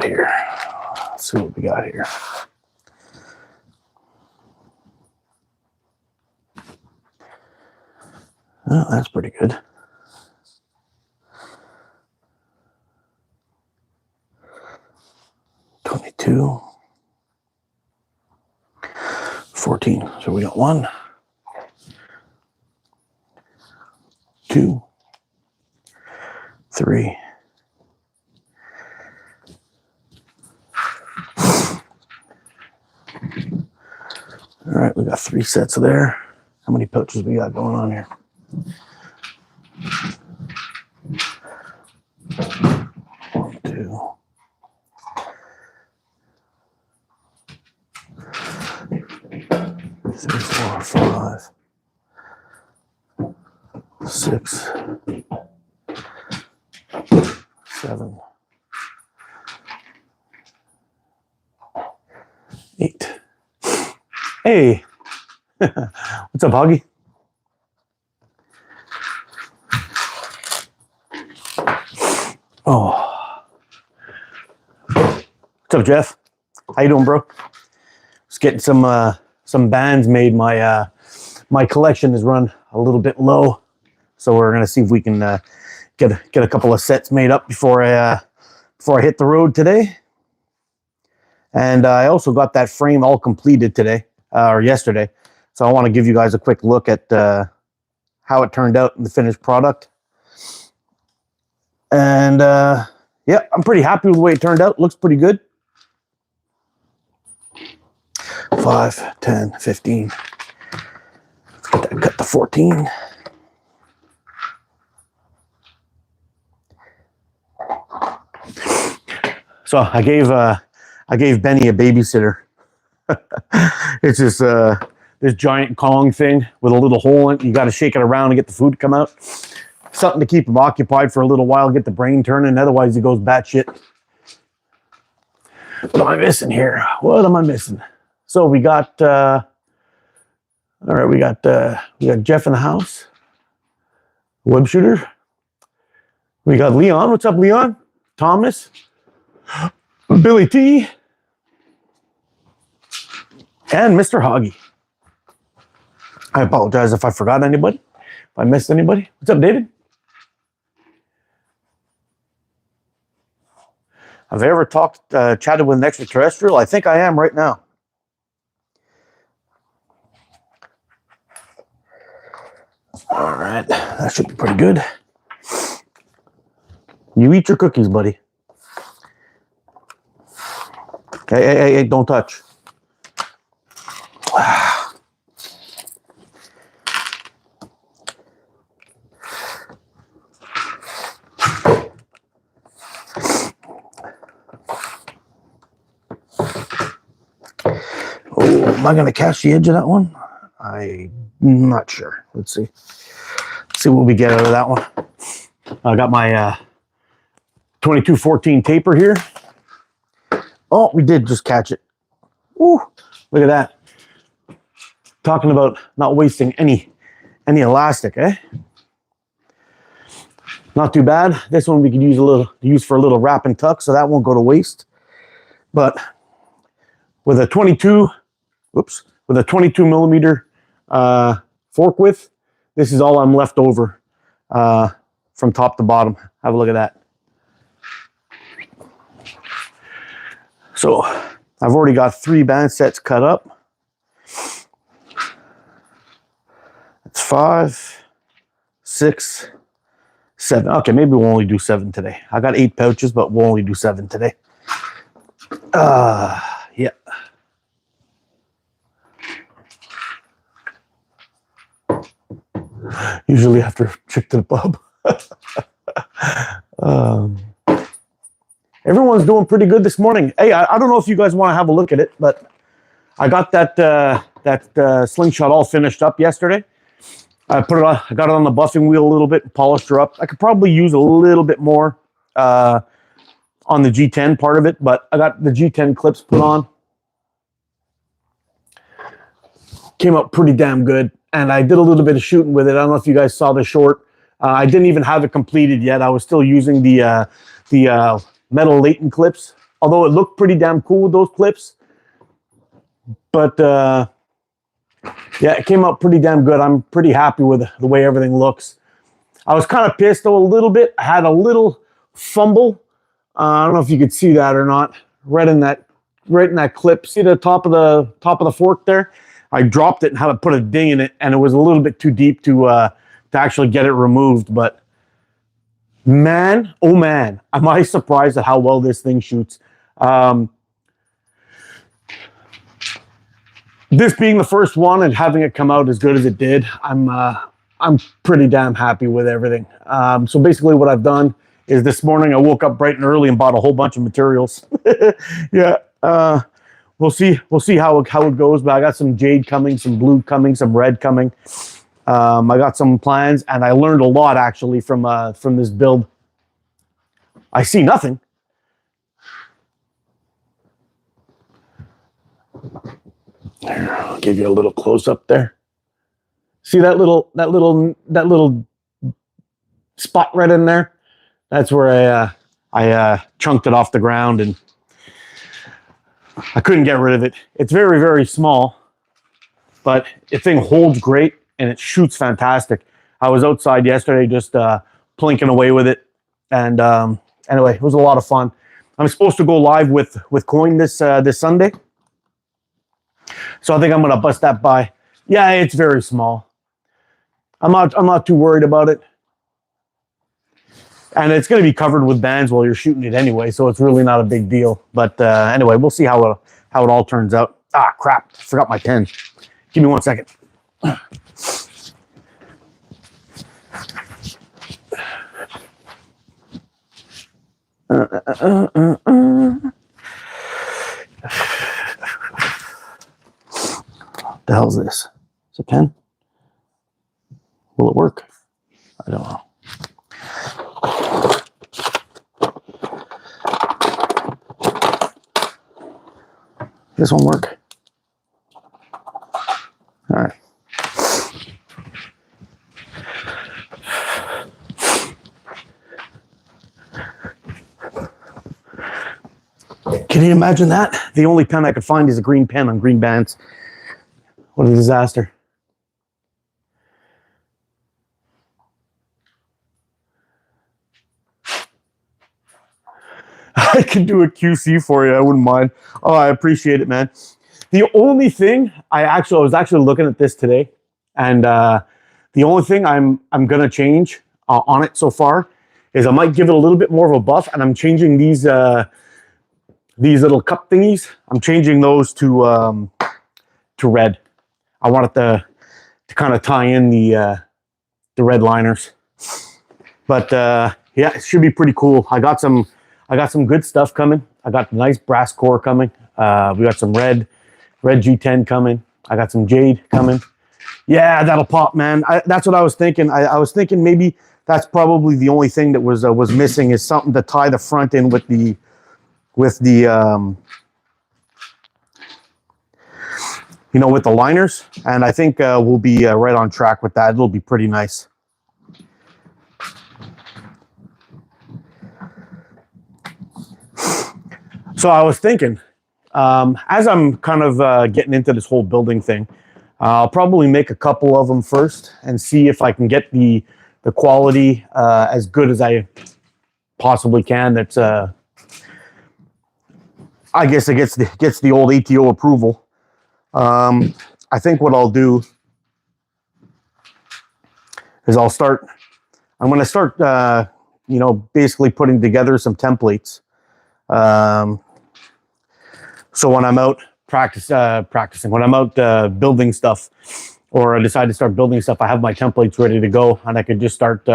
got here? Let's see what we got here. Oh, that's pretty good. $22. 14. So we got 1, 2, 3. All right, we got 3 sets there. How many pouches we got going on here? 1, 2. 3, 4, 5, 6, 7, 8. Hey, what's up, Huggy? Oh, what's up, Jeff? How you doing, bro? Just getting some bands made. My collection is run a little bit low, so we're gonna see if we can get a couple of sets made up before I hit the road today. And I also got that frame all completed today or yesterday, so I want to give you guys a quick look at how it turned out in the finished product. And yeah, I'm pretty happy with the way it turned out. It looks pretty good. 5, 10, 15. Let's get that cut to 14. So I gave Benny a babysitter. It's this giant Kong thing with a little hole in it. You got to shake it around to get the food to come out. Something to keep him occupied for a little while, get the brain turning. Otherwise, he goes batshit. What am I missing here? What am I missing? So we got, all right, we got Jeff in the house, web shooter. We got Leon. What's up, Leon? Thomas, Billy T, and Mr. Hoggy. I apologize if I forgot anybody, if I missed anybody. What's up, David? Have I ever chatted with an extraterrestrial? I think I am right now. All right, that should be pretty good. You eat your cookies, buddy. Hey, don't touch. Oh, am I going to catch the edge of that one? I'm not sure. Let's see. See what we get out of that one. I got my 2214 taper here. Oh, we did just catch it. Ooh, look at that. Talking about not wasting any elastic, eh? Not too bad. This one we could use for a little wrap and tuck, so that won't go to waste. But with a 22 millimeter fork width, this is all I'm left over from top to bottom. Have a look at that. So I've already got 3 band sets cut up. It's 5, 6, 7. Okay, maybe we'll only do 7 today. I got 8 pouches, but we'll only do 7 today. Yeah. Usually after a trip to the pub. Everyone's doing pretty good this morning. Hey, I don't know if you guys want to have a look at it, but I got that slingshot all finished up yesterday. I got it on the buffing wheel a little bit and polished her up. I could probably use a little bit more on the G10 part of it, but I got the G10 clips put on. Came out pretty damn good. And I did a little bit of shooting with it. I don't know if you guys saw the short. I didn't even have it completed yet. I was still using the metal latent clips although it looked pretty damn cool with those clips. But yeah, it came out pretty damn good. I'm pretty happy with the way everything looks. I was kind of pissed though a little bit. I had a little fumble. I don't know if you could see that or not. Right in that clip. See the top of the fork there? I dropped it and had to put a ding in it, and it was a little bit too deep to actually get it removed. But man, oh man, am I surprised at how well this thing shoots. This being the first one and having it come out as good as it did, I'm pretty damn happy with everything. So basically what I've done is this morning I woke up bright and early and bought a whole bunch of materials. Yeah, we'll see how it goes, but I got some jade coming, some blue coming, some red coming. I got some plans, and I learned a lot actually from this build. I see nothing. There, I'll give you a little close up there. See that little spot right in there? That's where I chunked it off the ground, and I couldn't get rid of it. It's very, very small, but the thing holds great and it shoots fantastic. I was outside yesterday just plinking away with it, and anyway, it was a lot of fun. I'm supposed to go live with Coin this Sunday, so I think I'm gonna bust that by. Yeah, it's very small. I'm not too worried about it. And it's going to be covered with bands while you're shooting it anyway, so it's really not a big deal. But anyway, we'll see how it all turns out. Ah, crap. I forgot my pen. Give me 1 second. What the hell is this? Is it a pen? Will it work? I don't know. This won't work. All right. Can you imagine that? The only pen I could find is a green pen on green bands. What a disaster. I can do a QC for you. I wouldn't mind. Oh, I appreciate it, man. The only thing I was actually looking at this today, and the only thing I'm gonna change on it so far is I might give it a little bit more of a buff, and I'm changing these little cup thingies. I'm changing those to red. I want it to kind of tie in the red liners. But yeah, it should be pretty cool. I got some good stuff coming. I got nice brass core coming. We got some red G10 coming. I got some jade coming. Yeah, that'll pop, man. That's what I was thinking. I was thinking maybe that's probably the only thing that was missing is something to tie the front in with the with the liners. And I think we'll be right on track with that. It'll be pretty nice. So I was thinking, as I'm kind of getting into this whole building thing, I'll probably make a couple of them first and see if I can get the quality as good as I possibly can. That's I guess it gets the old ATO approval. I think what I'll do is I'm going to start basically putting together some templates. So when I'm out practicing, when I'm out building stuff, or I decide to start building stuff, I have my templates ready to go, and I could just start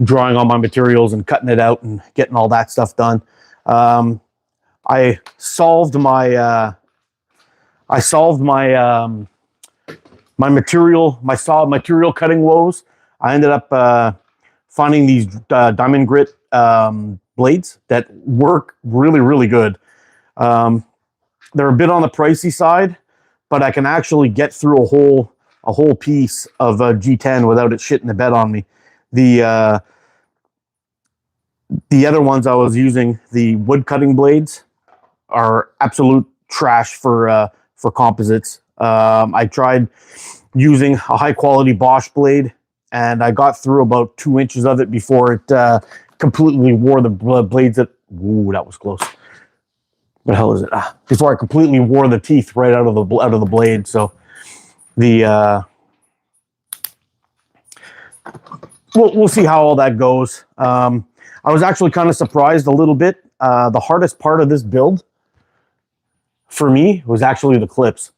drawing on my materials and cutting it out and getting all that stuff done. I solved my material cutting woes. I ended up finding these diamond grit blades that work really, really good. They're a bit on the pricey side, but I can actually get through a whole piece of G10 without it shitting the bed on me. The other ones I was using, the wood cutting blades, are absolute trash for composites. I tried using a high quality Bosch blade, and I got through about 2 inches of it before it completely wore the blades. Ooh, that was close. What the hell is it? Before I completely wore the teeth right out of the blade. So the we'll see how all that goes. I was actually kind of surprised a little bit. The hardest part of this build for me was actually the clips.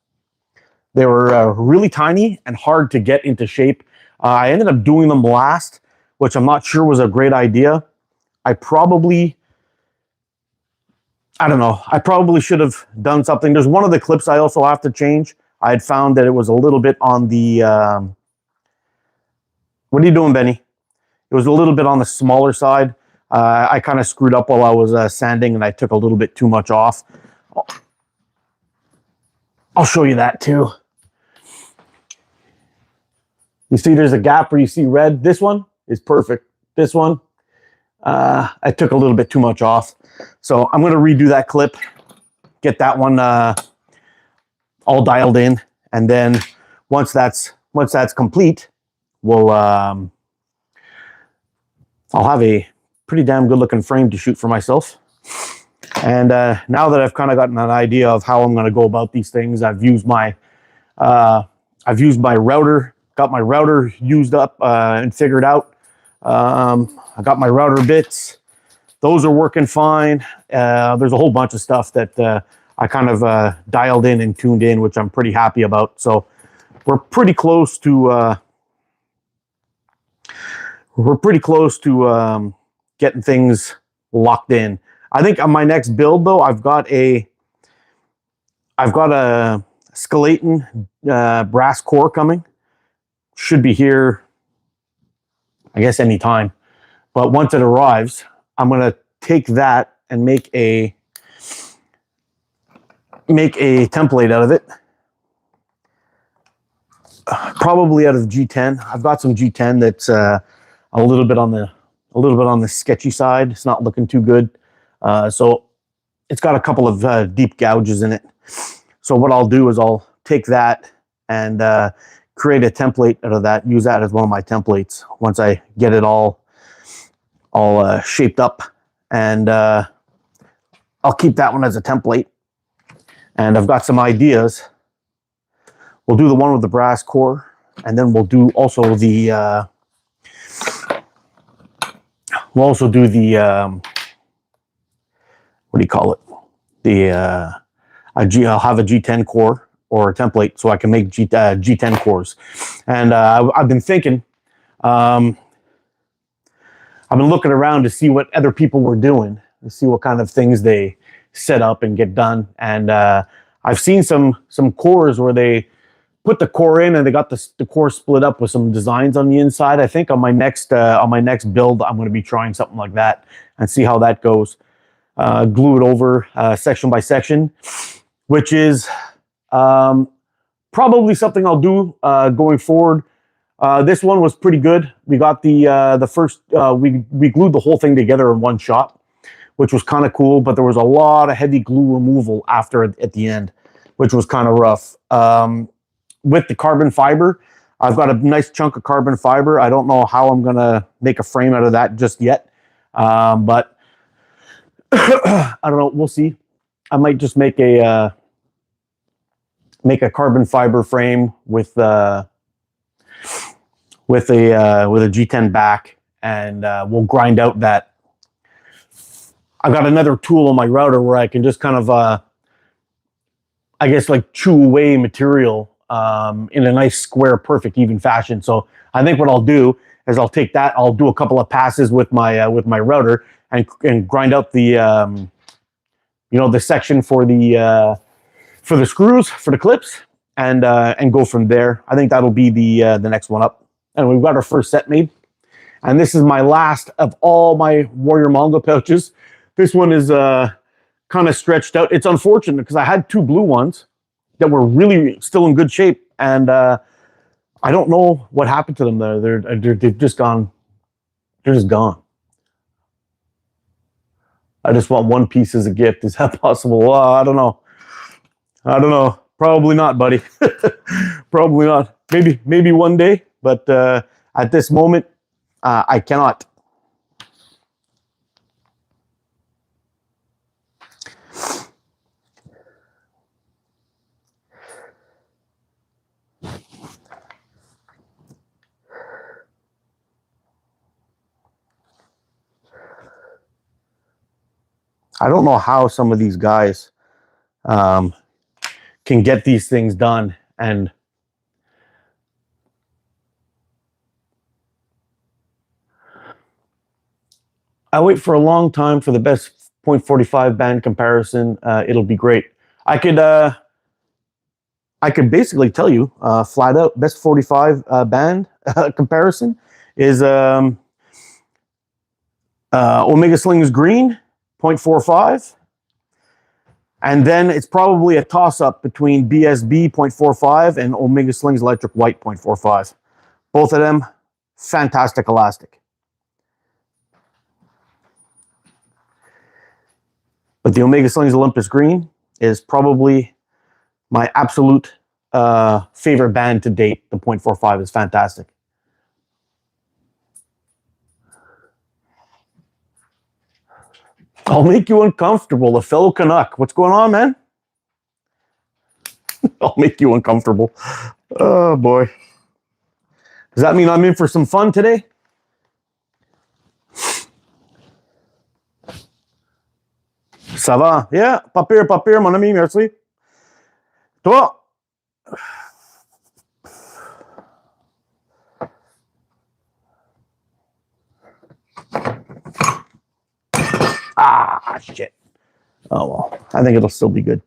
They were really tiny and hard to get into shape. I ended up doing them last, which I'm not sure was a great idea. I don't know. I probably should have done something. There's one of the clips I also have to change. I had found that it was a little bit on the... what are you doing, Benny? It was a little bit on the smaller side. I kind of screwed up while I was sanding, and I took a little bit too much off. I'll show you that too. You see there's a gap where you see red. This one is perfect. This one, I took a little bit too much off. So I'm going to redo that clip, get that one all dialed in, and then once that's complete, we'll I'll have a pretty damn good looking frame to shoot for myself. And now that I've kind of gotten an idea of how I'm going to go about these things, I've used my router, got my router used up and figured out. I got my router bits. Those are working fine. There's a whole bunch of stuff that I kind of dialed in and tuned in, which I'm pretty happy about. So we're pretty close to getting things locked in. I think on my next build, though, I've got a skeleton brass core coming. Should be here, I guess, any time. But once it arrives, I'm going to take that and make a template out of it. Probably out of G10. I've got some G10 that's a little bit on the sketchy side. It's not looking too good. So it's got a couple of deep gouges in it. So what I'll do is I'll take that and create a template out of that, use that as one of my templates once I get it all shaped up, and I'll keep that one as a template. And I've got some ideas. We'll do the one with the brass core, and then we'll do also the what do you call it? I'll have a G10 core or a template so I can make G10 cores. And I've been thinking, I've been looking around to see what other people were doing, to see what kind of things they set up and get done. And I've seen some cores where they put the core in and they got the core split up with some designs on the inside. I think on my next build, I'm going to be trying something like that and see how that goes. Glue it over section by section, which is probably something I'll do going forward. This one was pretty good. We got the first, we glued the whole thing together in one shot, which was kind of cool, but there was a lot of heavy glue removal after at the end, which was kind of rough. With the carbon fiber, I've got a nice chunk of carbon fiber. I don't know how I'm going to make a frame out of that just yet, but I don't know. We'll see. I might just make a carbon fiber frame with a G10 back, and we'll grind out that. I've got another tool on my router where I can just kind of, I guess, like chew away material in a nice square, perfect, even fashion. So I think what I'll do is I'll take that. I'll do a couple of passes with my router and grind out the the section for the screws for the clips, and go from there. I think that'll be the next one up. And we've got our first set made, and this is my last of all my Warrior Mongol pouches. This one is kind of stretched out. It's unfortunate because I had two blue ones that were really still in good shape, and I don't know what happened to them. They've just gone. They're just gone. I just want one piece as a gift. Is that possible? I don't know. I don't know. Probably not, buddy. Probably not. Maybe one day, but at this moment, I cannot. I don't know how some of these guys can get these things done. And I wait for a long time for the best .45 band comparison. It'll be great. I could basically tell you flat out best 45 band comparison is Omega Slings Green .45. And then it's probably a toss-up between BSB .45 and Omega Slings Electric White .45. Both of them, fantastic elastic. But the Omega Slings Olympus Green is probably my absolute favorite band to date. The .45 is fantastic. I'll make you uncomfortable, a fellow Canuck. What's going on, man? I'll make you uncomfortable. Oh, boy. Does that mean I'm in for some fun today? Ça va? Yeah, pas pire, mon ami, merci. Toi? Ah, shit. Oh, well. I think it'll still be good.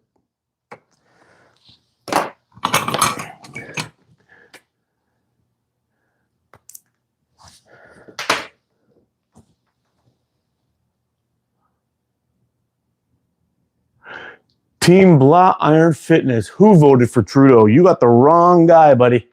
Team Blah Iron Fitness. Who voted for Trudeau? You got the wrong guy, buddy.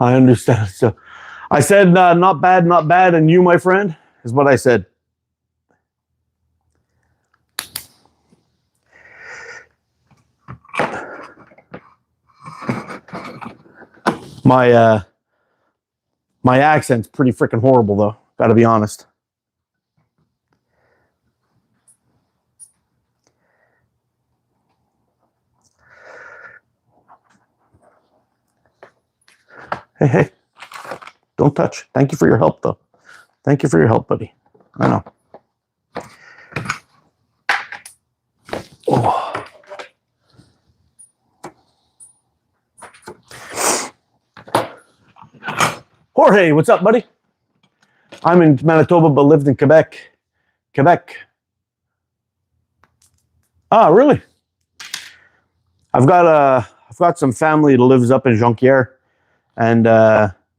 I understand. So I said, not bad. And you, my friend, is what I said. My accent's pretty freaking horrible, though. Got to be honest. Hey. Don't touch. Thank you for your help, though. Thank you for your help, buddy. I know. Oh. Jorge, what's up, buddy? I'm in Manitoba, but lived in Quebec. Ah, really? I've got some family that lives up in Jonquière, and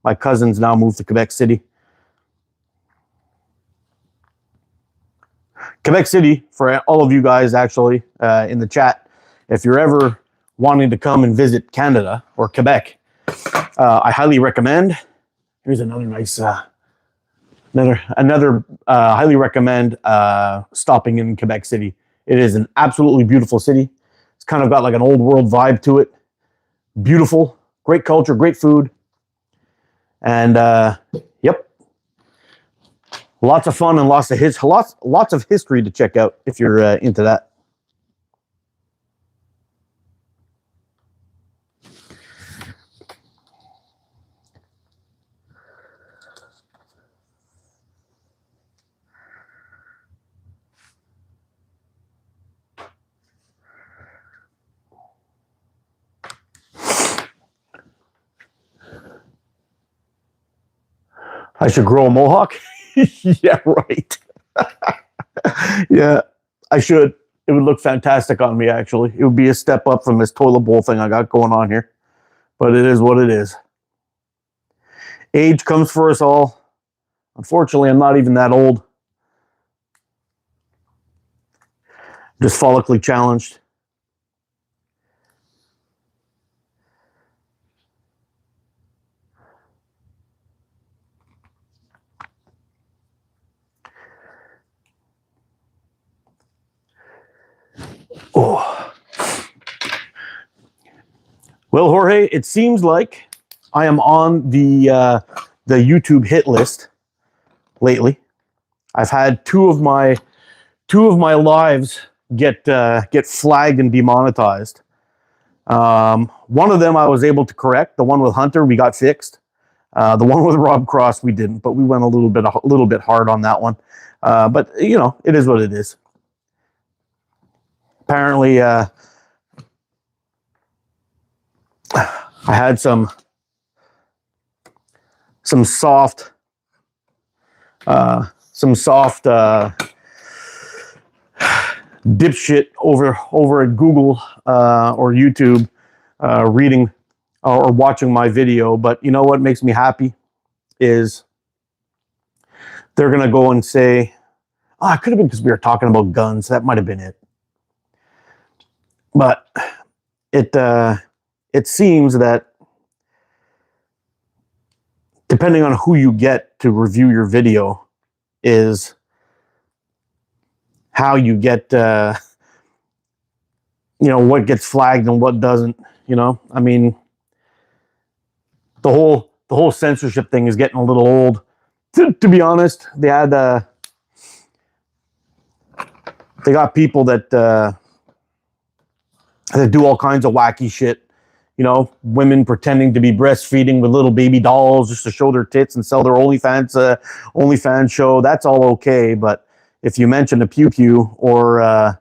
my cousins now moved to Quebec City. Quebec City, for all of you guys actually in the chat, if you're ever wanting to come and visit Canada or Quebec, I highly recommend. Here's another nice, another highly recommend stopping in Quebec City. It is an absolutely beautiful city. It's kind of got like an old world vibe to it. Beautiful, great culture, great food. And yep, lots of fun and lots of history to check out if you're into that. I should grow a mohawk. Yeah, right. Yeah, I should. It would look fantastic on me, actually. It would be a step up from this toilet bowl thing I got going on here. But it is what it is. Age comes for us all. Unfortunately, I'm not even that old. Just follically challenged. Oh. Well, Jorge, it seems like I am on the YouTube hit list lately. I've had two of my lives get flagged and demonetized. One of them I was able to correct. The one with Hunter we got fixed. The one with Rob Cross we didn't, but we went a little bit hard on that one. But you know, it is what it is. Apparently, I had some soft dipshit over at Google or YouTube reading or watching my video. But you know what makes me happy is they're gonna go and say, "Oh, it could have been because we were talking about guns. That might have been it." But it seems that depending on who you get to review your video is how you get, you know, what gets flagged and what doesn't. You know, I mean, the whole censorship thing is getting a little old. To be honest, they got people that do all kinds of wacky shit. You know, women pretending to be breastfeeding with little baby dolls just to show their tits and sell their OnlyFans show. That's all okay, but if you mention a pew or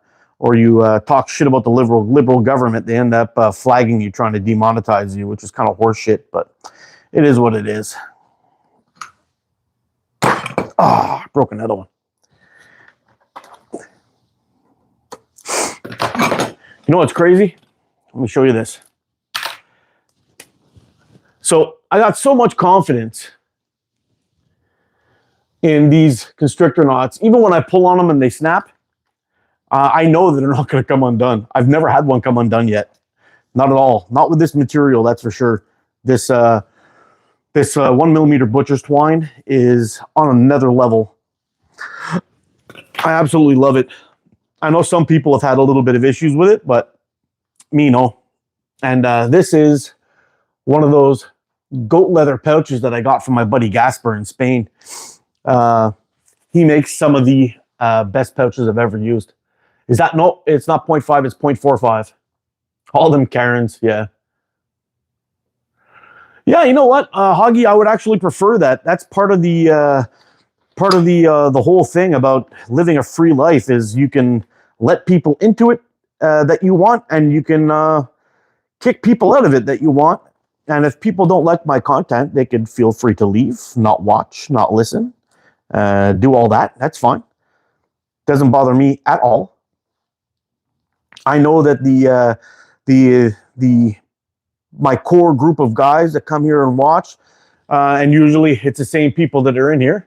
you talk shit about the liberal government, they end up flagging you, trying to demonetize you, which is kind of horseshit. But it is what it is. Ah, broke another one. You know what's crazy? Let me show you this. So I got so much confidence in these constrictor knots. Even when I pull on them and they snap, I know that they're not going to come undone. I've never had one come undone yet. Not at all. Not with this material, that's for sure. This 1mm butcher's twine is on another level. I absolutely love it. I know some people have had a little bit of issues with it, but me, no. And this is one of those goat leather pouches that I got from my buddy Gasper in Spain. He makes some of the best pouches I've ever used. Is that, no, it's not 0.5, it's 0.45. All them Karens, yeah. Yeah, you know what, Hoggy, I would actually prefer that. That's part of the whole thing about living a free life is you can let people into it that you want, and you can kick people out of it that you want. And if people don't like my content, they could feel free to leave, not watch, not listen, do all that. That's fine. Doesn't bother me at all. I know that my core group of guys that come here and watch, and usually it's the same people that are in here.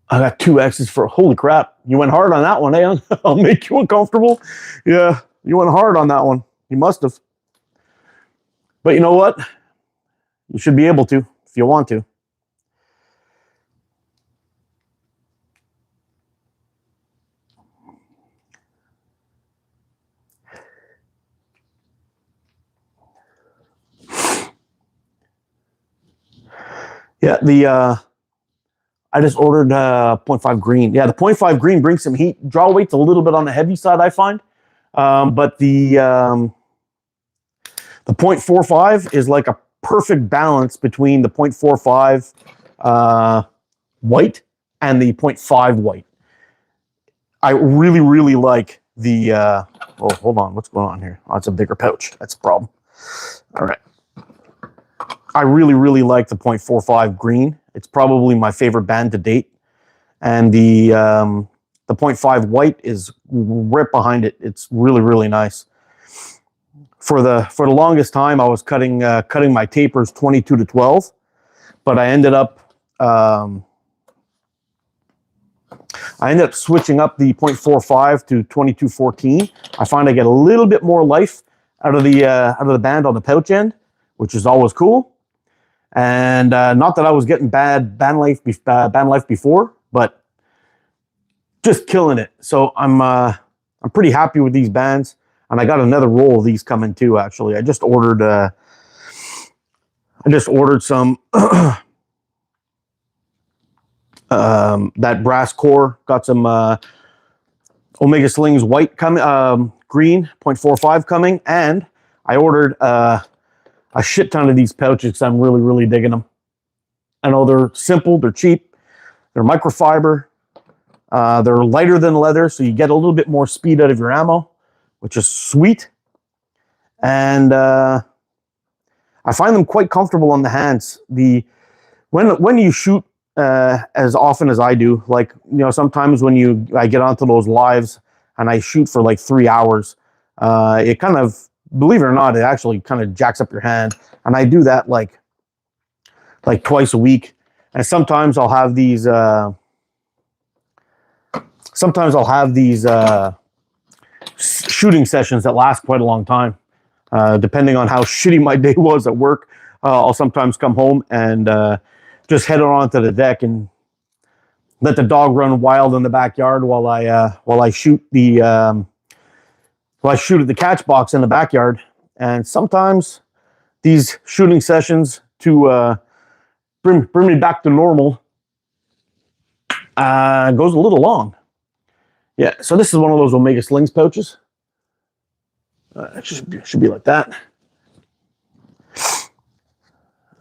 I got 2 X's for, holy crap. You went hard on that one, eh? I'll make you uncomfortable. Yeah, you went hard on that one. You must have. But you know what? You should be able to if you want to. Yeah, I just ordered 0.5 green. Yeah, the 0.5 green brings some heat. Draw weight's a little bit on the heavy side, I find. But the 0.45 is like a perfect balance between the 0.45 white and the 0.5 white. I really, really like the... oh, hold on. What's going on here? Oh, it's a bigger pouch. That's a problem. All right. I really, really like the 0.45 green. It's probably my favorite band to date. and the .5 white is right behind it. It's really, really nice. For the longest time, I was cutting my tapers 22 to 12, but I ended up switching up the .45 to 22-14. I find I get a little bit more life out of the band on the pouch end, which is always cool. And not that I was getting bad band life before, but just killing it. So I'm pretty happy with these bands, and I got another roll of these coming too. Actually, I just ordered some that brass core. Got some Omega Slings white coming, green .45 coming, and I ordered a shit ton of these pouches because I'm really, really digging them. I know they're simple, they're cheap, they're microfiber, they're lighter than leather, so you get a little bit more speed out of your ammo, which is sweet. And I find them quite comfortable on the hands. When you shoot as often as I do, like, you know, sometimes when I get onto those lives and I shoot for like 3 hours, it kind of, believe it or not, it actually kind of jacks up your hand. And I do that like twice a week. And sometimes I'll have these shooting sessions that last quite a long time. Depending on how shitty my day was at work, I'll sometimes come home and just head on to the deck and let the dog run wild in the backyard while I shoot at the catch box in the backyard. And sometimes these shooting sessions to bring me back to normal goes a little long. Yeah, so this is one of those Omega Slings pouches. It should be like that.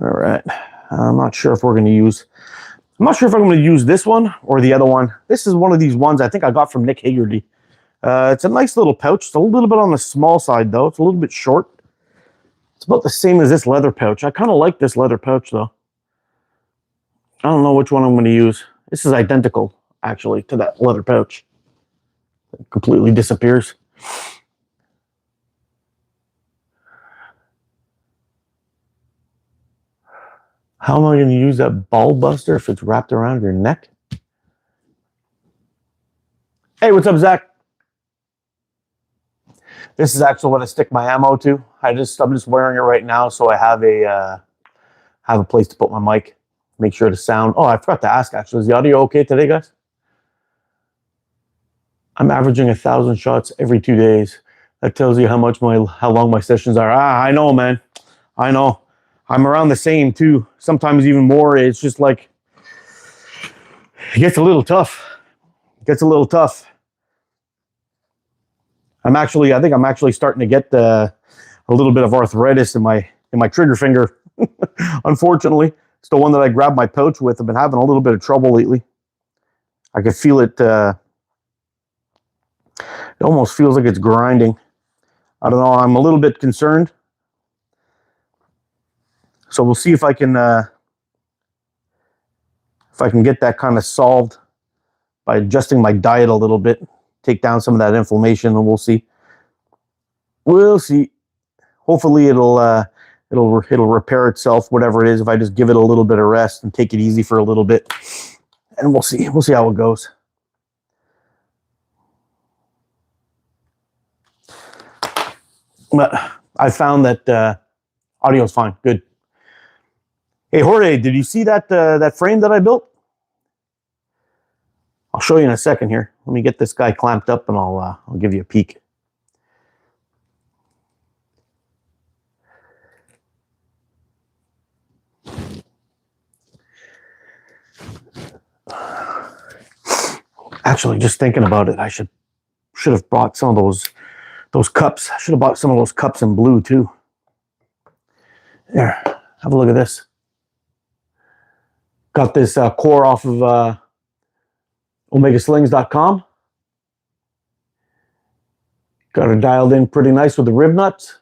All right. I'm not sure if I'm going to use this one or the other one. This is one of these ones I think I got from Nick Haggerty. It's a nice little pouch. It's a little bit on the small side, though. It's a little bit short. It's about the same as this leather pouch. I kind of like this leather pouch, though. I don't know which one I'm going to use. This is identical, actually, to that leather pouch. It completely disappears. How am I going to use that ball buster if it's wrapped around your neck? Hey, what's up, Zach? This is actually what I stick my ammo to. I'm just wearing it right now, so I have a place to put my mic. Make sure the sound. Oh, I forgot to ask. Actually, is the audio okay today, guys? I'm averaging 1,000 shots every 2 days. That tells you how long my sessions are. I know, man. I know. I'm around the same too. Sometimes even more. It's just like it gets a little tough. I think I'm actually starting to get a little bit of arthritis in my trigger finger. Unfortunately, it's the one that I grabbed my pouch with. I've been having a little bit of trouble lately. I can feel it. It almost feels like it's grinding. I don't know. I'm a little bit concerned. So we'll see if I can get that kind of solved by adjusting my diet a little bit, take down some of that inflammation, and we'll see. We'll see. Hopefully it'll repair itself, whatever it is, if I just give it a little bit of rest and take it easy for a little bit. And we'll see. We'll see how it goes. But I found that audio is fine. Good. Hey, Jorge, did you see that frame that I built? I'll show you in a second here. Let me get this guy clamped up and I'll give you a peek. Actually, just thinking about it, I should have bought some of those cups. I should have bought some of those cups in blue too. There, have a look at this. Got this core off of omegaslings.com. Got it dialed in pretty nice with the rib nuts.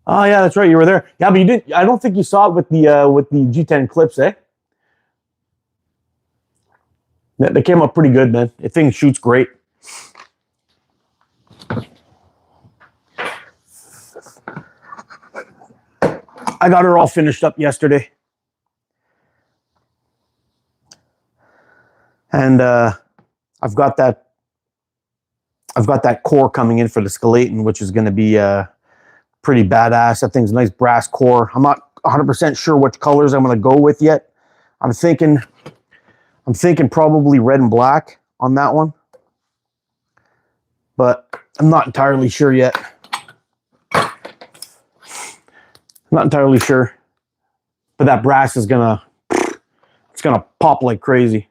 Oh yeah, that's right. You were there. Yeah, but you didn't. I don't think you saw it with the G10 clips, eh? They came up pretty good, man. The thing shoots great. I got her all finished up yesterday, and I've got that core coming in for the skeleton, which is going to be pretty badass. That thing's a nice brass core. I'm not 100% sure which colors I'm going to go with yet. I'm thinking probably red and black on that one, but I'm not entirely sure yet. I'm not entirely sure, but that brass is gonna pop like crazy.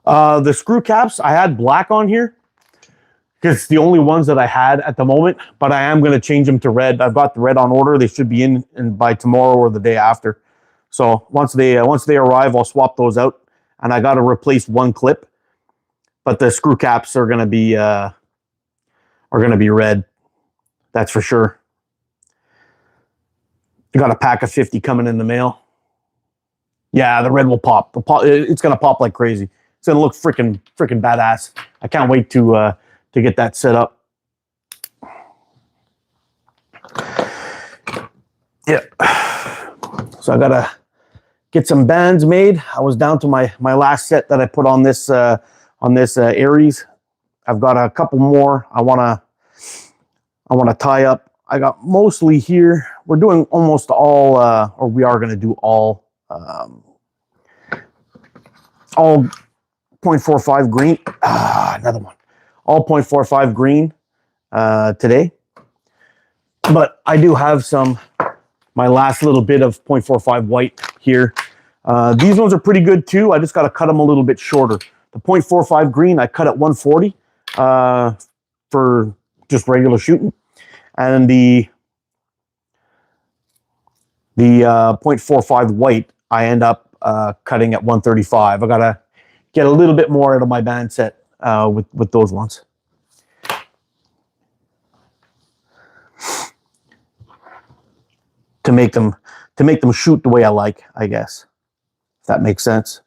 The screw caps, I had black on here because it's the only ones that I had at the moment, but I am going to change them to red. I've got the red on order. They should be in by tomorrow or the day after. So once they arrive, I'll swap those out, and I got to replace one clip, but the screw caps are going to be red. That's for sure. I got a pack of 50 coming in the mail. Yeah, the red will pop. It's going to pop like crazy. It's going to look freaking badass. I can't wait to get that set up. Yeah. So I got to get some bands made. I was down to my last set that I put on this Aries. I've got a couple more I want to tie up. I got mostly here. We're doing almost all, or we are going to do all 0.45 green. Another one. All 0.45 green today. But I do have my last little bit of 0.45 white here. These ones are pretty good too. I just got to cut them a little bit shorter. The 0.45 green, I cut at 140 for just regular shooting. And the 0.45 white, I end up cutting at 135. I got to get a little bit more out of my band set with those ones. To make them shoot the way I like, I guess. If that makes sense.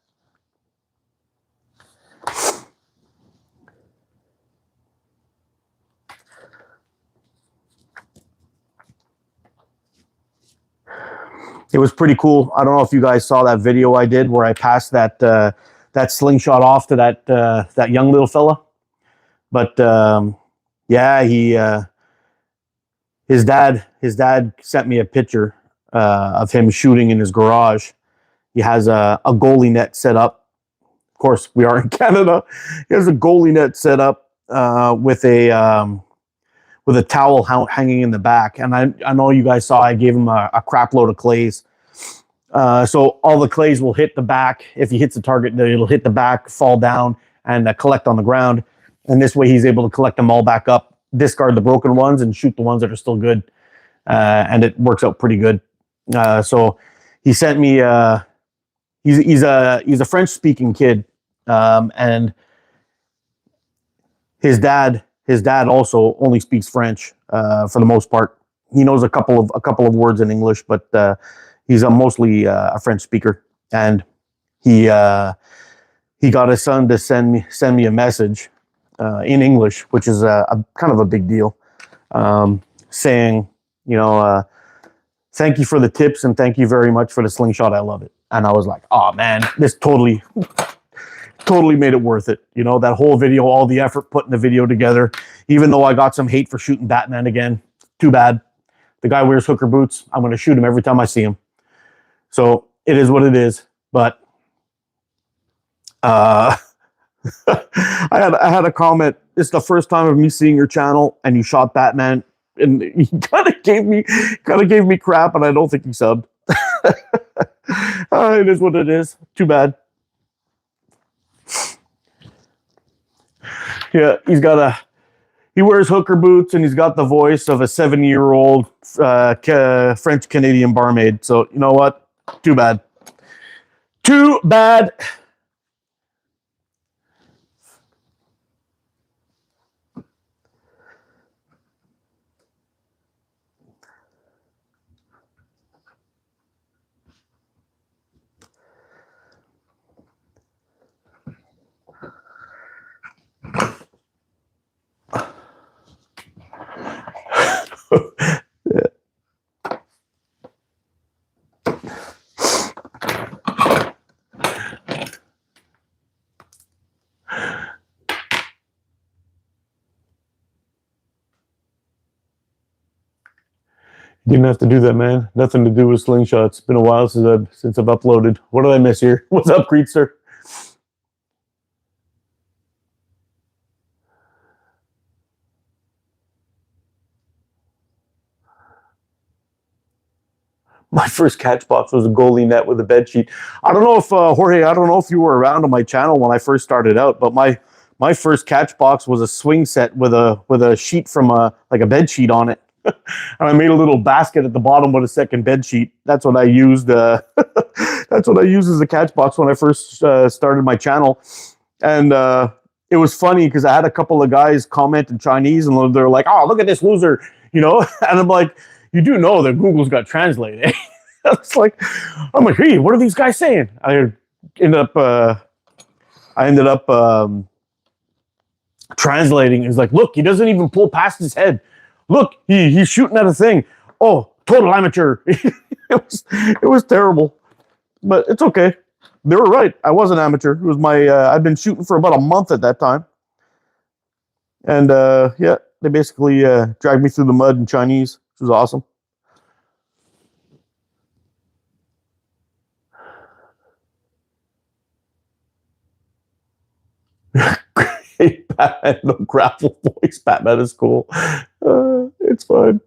It was pretty cool. I don't know if you guys saw that video I did where I passed that slingshot off to that young little fella. But yeah, his dad sent me a picture of him shooting in his garage. He has a goalie net set up. Of course, we are in Canada. He has a goalie net set up with a towel hanging in the back. And I know you guys saw I gave him a crap load of clays. So all the clays will hit the back. If he hits the target, it'll hit the back, fall down, and collect on the ground. And this way he's able to collect them all back up, discard the broken ones, and shoot the ones that are still good. And it works out pretty good. So he sent me, he's a French-speaking kid. And his dad also only speaks French for the most part. He knows a couple of words in English, but he's mostly a French speaker. And he got his son to send me a message in English, which is a kind of a big deal, saying, thank you for the tips and thank you very much for the slingshot. I love it. And I was like, oh man, this totally made it worth it. That whole video, all the effort putting the video together, even though I got some hate for shooting Batman again. Too bad. The guy wears hooker boots. I'm going to shoot him every time I see him. So it is what it is. But I had a comment. It's the first time of me seeing your channel and you shot Batman, and he kind of gave me crap, and I don't think he subbed. It is what it is. Too bad. Yeah, he's got He wears hooker boots and he's got the voice of a 70-year-old French Canadian barmaid. So you know what? Too bad. Too bad. Didn't have to do that, man. Nothing to do with Slingshot. It's been a while since I've uploaded. What did I miss here? What's up, Creedster? My first catch box was a goalie net with a bed sheet. I don't know if Jorge, I don't know if you were around on my channel when I first started out, but my first catch box was a swing set with a sheet from like a bed sheet on it. And I made a little basket at the bottom with a second bed sheet. That's what I used. That's what I used as a catch box when I first started my channel. And it was funny because I had a couple of guys comment in Chinese, and they're like, "Oh, look at this loser," you know. And I'm like, "You do know that Google's got Translate." Eh? I'm like, "Hey, what are these guys saying?" I ended up translating. It's like, "Look, he doesn't even pull past his head. Look, he's shooting at a thing. Oh, total amateur." it was terrible, but it's okay. They were right. I was an amateur. It was I'd been shooting for about a month at that time, and yeah, they basically dragged me through the mud in Chinese, which was awesome. Hey, Batman, no grapple voice. Batman is cool. It's fine.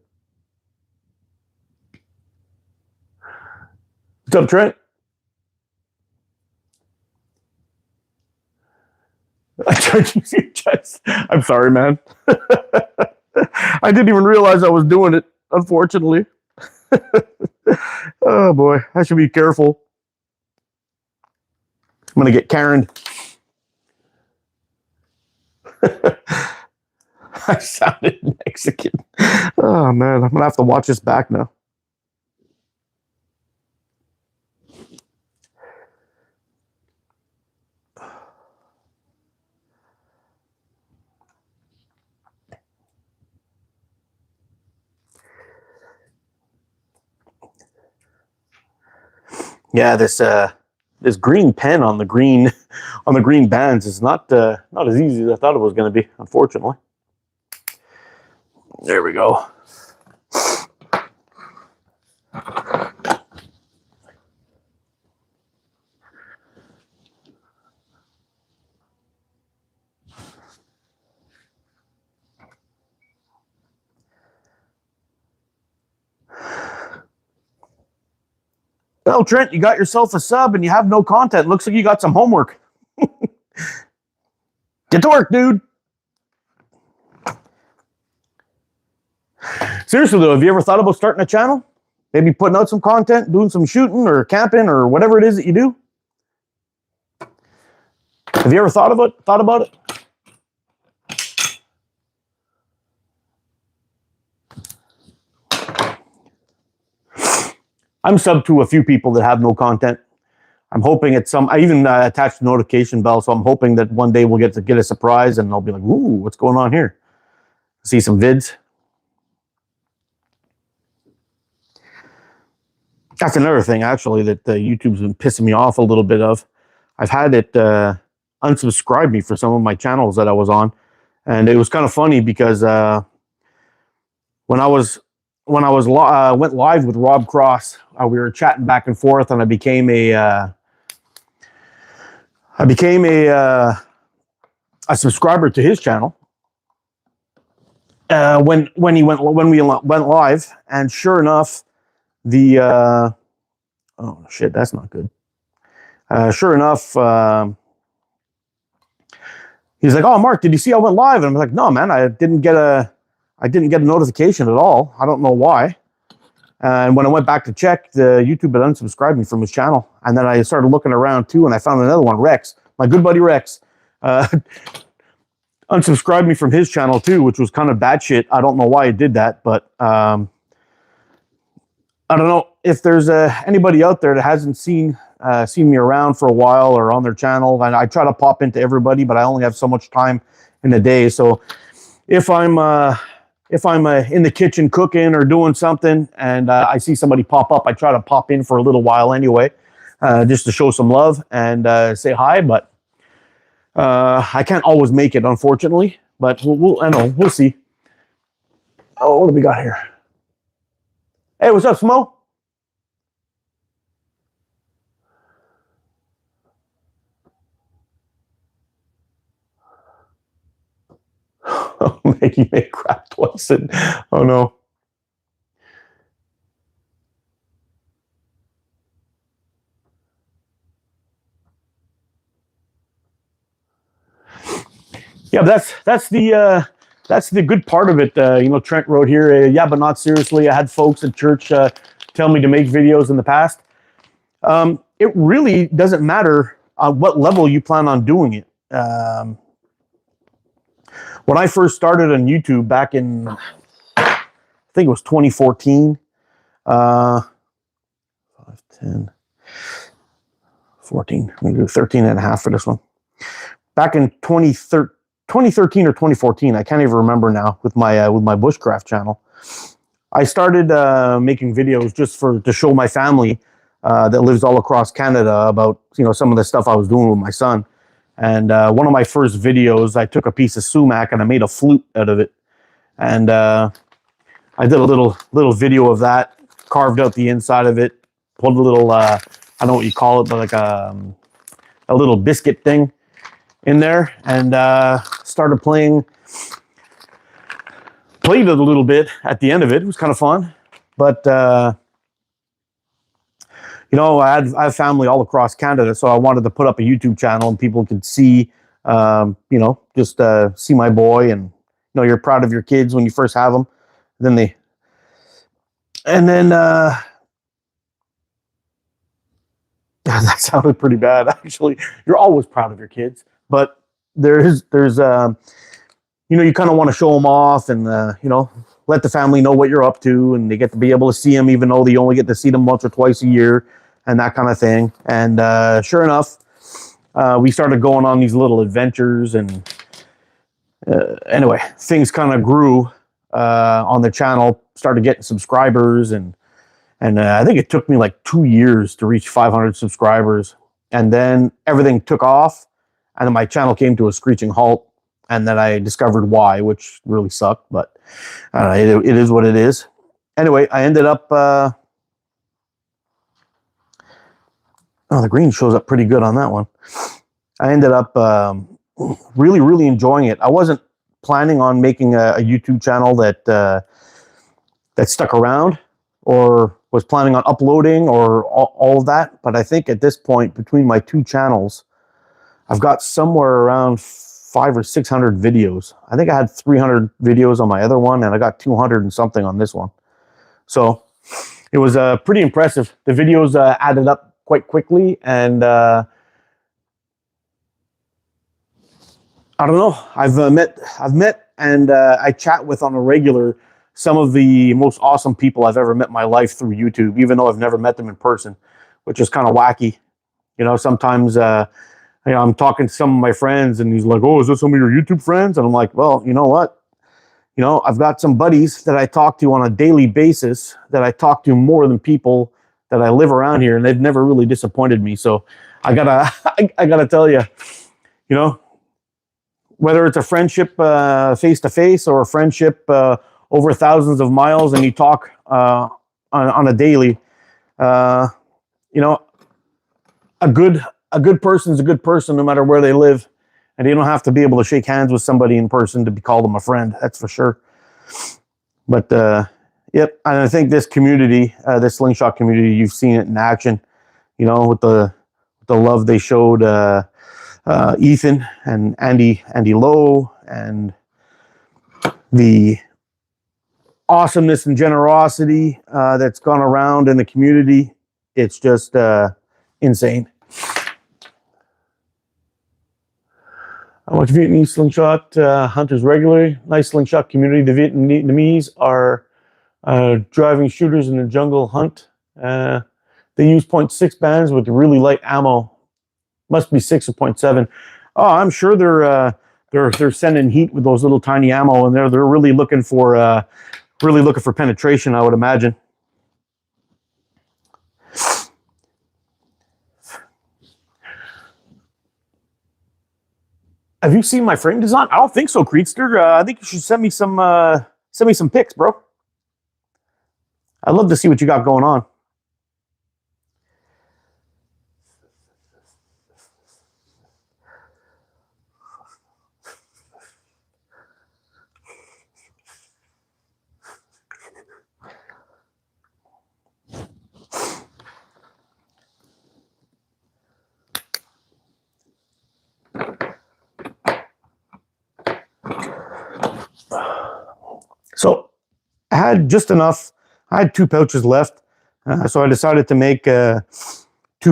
What's up, Trent? I tried using your chest. I'm sorry, man. I didn't even realize I was doing it, unfortunately. Oh, boy. I should be careful. I'm going to get Karen. I sounded Mexican. Oh, man. I'm going to have to watch this back now. Yeah, this green pen on the green bands is not as easy as I thought it was going to be, unfortunately. There we go. Well, Trent, you got yourself a sub and you have no content. Looks like you got some homework. Get to work, dude. Seriously, though, have you ever thought about starting a channel? Maybe putting out some content, doing some shooting or camping or whatever it is that you do? Have you ever thought about it? I'm subbed to a few people that have no content. I'm hoping I even attached a notification bell, so I'm hoping that one day we'll get a surprise and I'll be like, "Ooh, what's going on here?" See some vids. That's another thing, actually, that YouTube's been pissing me off a little bit of. I've had it unsubscribe me for some of my channels that I was on, and it was kind of funny because when I went live with Rob Cross, we were chatting back and forth, and I became a subscriber to his channel. When we went live, and sure enough, oh shit, that's not good. Sure enough, he's like, "Oh, Mark, did you see I went live?" And I'm like, "No, man, I didn't get a notification at all. I don't know why." And when I went back to check, the YouTube had unsubscribed me from his channel. And then I started looking around too, and I found another one, Rex, my good buddy Rex, unsubscribed me from his channel too, which was kind of bad shit. I don't know why he did that, but I don't know if there's anybody out there that hasn't seen me around for a while or on their channel. And I try to pop into everybody, but I only have so much time in the day. So if I'm in the kitchen cooking or doing something and I see somebody pop up, I try to pop in for a little while anyway, just to show some love and say hi. But I can't always make it, unfortunately. But we'll see. Oh, what do we got here? Hey, what's up, Smo? Making me crap twice. And, oh no. Yeah, that's the good part of it. Trent wrote here, yeah, but not seriously. I had folks at church tell me to make videos in the past. It really doesn't matter what level you plan on doing it. When I first started on YouTube back in, I think it was 2014, 5, 10, 14, I'm going to do 13 and a half for this one. Back in 2013 or 2014, I can't even remember now, with my bushcraft channel. I started making videos just to show my family that lives all across Canada about some of the stuff I was doing with my son. And one of my first videos, I took a piece of sumac and I made a flute out of it. And I did a little video of that, carved out the inside of it, put a little, I don't know what you call it, but like a little biscuit thing in there, and started played it a little bit at the end of it. It was kind of fun. But I have family all across Canada, so I wanted to put up a YouTube channel and people could see, just see my boy, and you're proud of your kids when you first have them. Then that sounded pretty bad, actually. You're always proud of your kids, but there's you kind of want to show them off and let the family know what you're up to, and they get to be able to see them, even though they only get to see them once or twice a year, and that kind of thing. And sure enough, we started going on these little adventures, and anyway, things kind of grew on the channel, started getting subscribers, and I think it took me like 2 years to reach 500 subscribers. And then everything took off, and then my channel came to a screeching halt. And then I discovered why, which really sucked, but it is what it is. Anyway, I ended up, the green shows up pretty good on that one. I ended up really, really enjoying it. I wasn't planning on making a YouTube channel that stuck around, or was planning on uploading, or all of that. But I think at this point, between my two channels, I've got somewhere around 500 or 600 videos. I think I had 300 videos on my other one, and I got 200 and something on this one. So it was pretty impressive. The videos added up quite quickly, and I don't know. I've met and I chat with on a regular some of the most awesome people I've ever met in my life through YouTube, even though I've never met them in person, which is kind of wacky. Sometimes I'm talking to some of my friends, and he's like, "Oh, is this some of your YouTube friends?" And I'm like, "Well, you know what? I've got some buddies that I talk to on a daily basis, that I talk to more than people that I live around here, and they've never really disappointed me." So I gotta tell you, whether it's a friendship face to face, or a friendship over thousands of miles, and you talk on a daily, a good person's a good person no matter where they live, and you don't have to be able to shake hands with somebody in person to call them a friend. That's for sure. But yep, and I think this community, this Slingshot community, you've seen it in action. With the love they showed Ethan and Andy Lowe, and the awesomeness and generosity that's gone around in the community. It's just insane. I watch Vietnamese slingshot hunters regularly. Nice slingshot community. The Vietnamese are driving shooters in the jungle hunt. They use .6 bands with really light ammo. Must be 6 or .7. Oh, I'm sure they're sending heat with those little tiny ammo, and they're really looking for penetration, I would imagine. Have you seen my frame design? I don't think so, Creedster. I think you should send me some pics, bro. I'd love to see what you got going on. So I had just enough. I had 2 pouches left. So I decided to make 2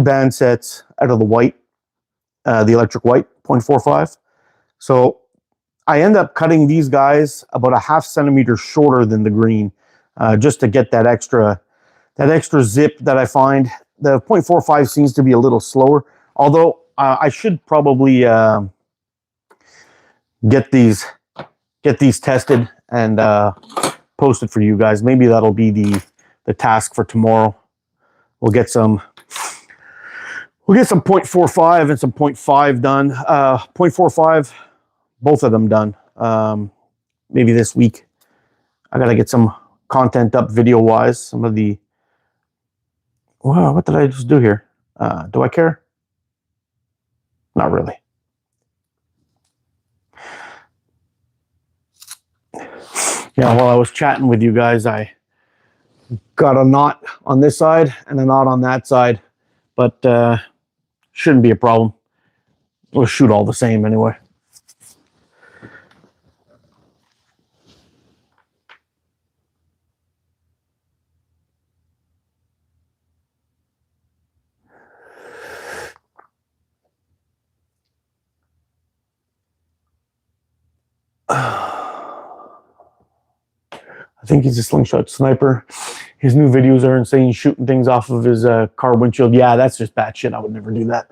band sets out of the white, the electric white, .45. So I end up cutting these guys about a ½ centimeter shorter than the green, just to get that extra zip that I find. The .45 seems to be a little slower, although I should probably get these tested and posted for you guys. Maybe that'll be the task for tomorrow. We'll get some .45 and some .5 done. .45, both of them done. Maybe this week. I gotta get some content up video wise. Some of the, wow, what did I just do here? Do I care? Not really. Yeah, while I was chatting with you guys, I got a knot on this side and a knot on that side, but shouldn't be a problem. We'll shoot all the same anyway. I think he's a slingshot sniper. His new videos are insane, shooting things off of his car windshield. Yeah, that's just bad shit. I would never do that.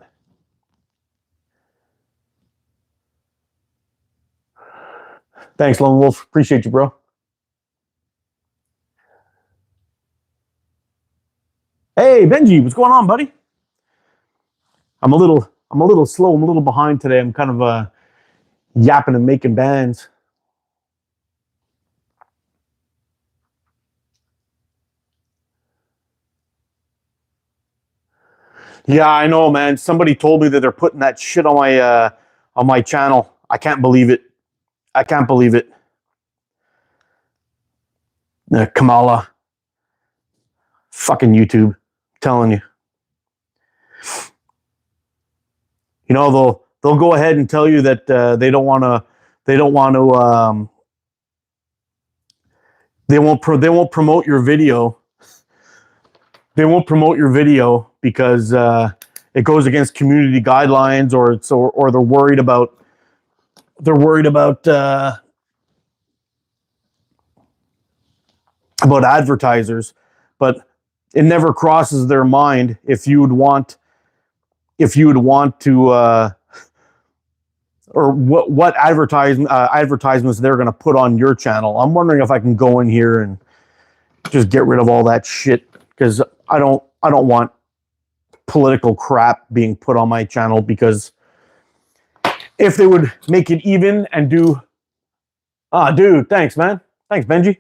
Thanks, Lone Wolf. Appreciate you, bro. Hey, Benji, what's going on, buddy? I'm a little slow. I'm a little behind today. I'm kind of yapping and making bands. Yeah, I know, man. Somebody told me that they're putting that shit on my channel. I can't believe it. I can't believe it. Kamala. Fucking YouTube. I'm telling you. You know, they'll go ahead and tell you that they won't promote your video. They won't promote your video because it goes against community guidelines, or they're worried about advertisers. But it never crosses their mind if you would want to or what advertisements they're going to put on your channel. I'm wondering if I can go in here and just get rid of all that shit, because I don't want political crap being put on my channel. Because if they would make it even and do, dude, thanks, man. Thanks, Benji.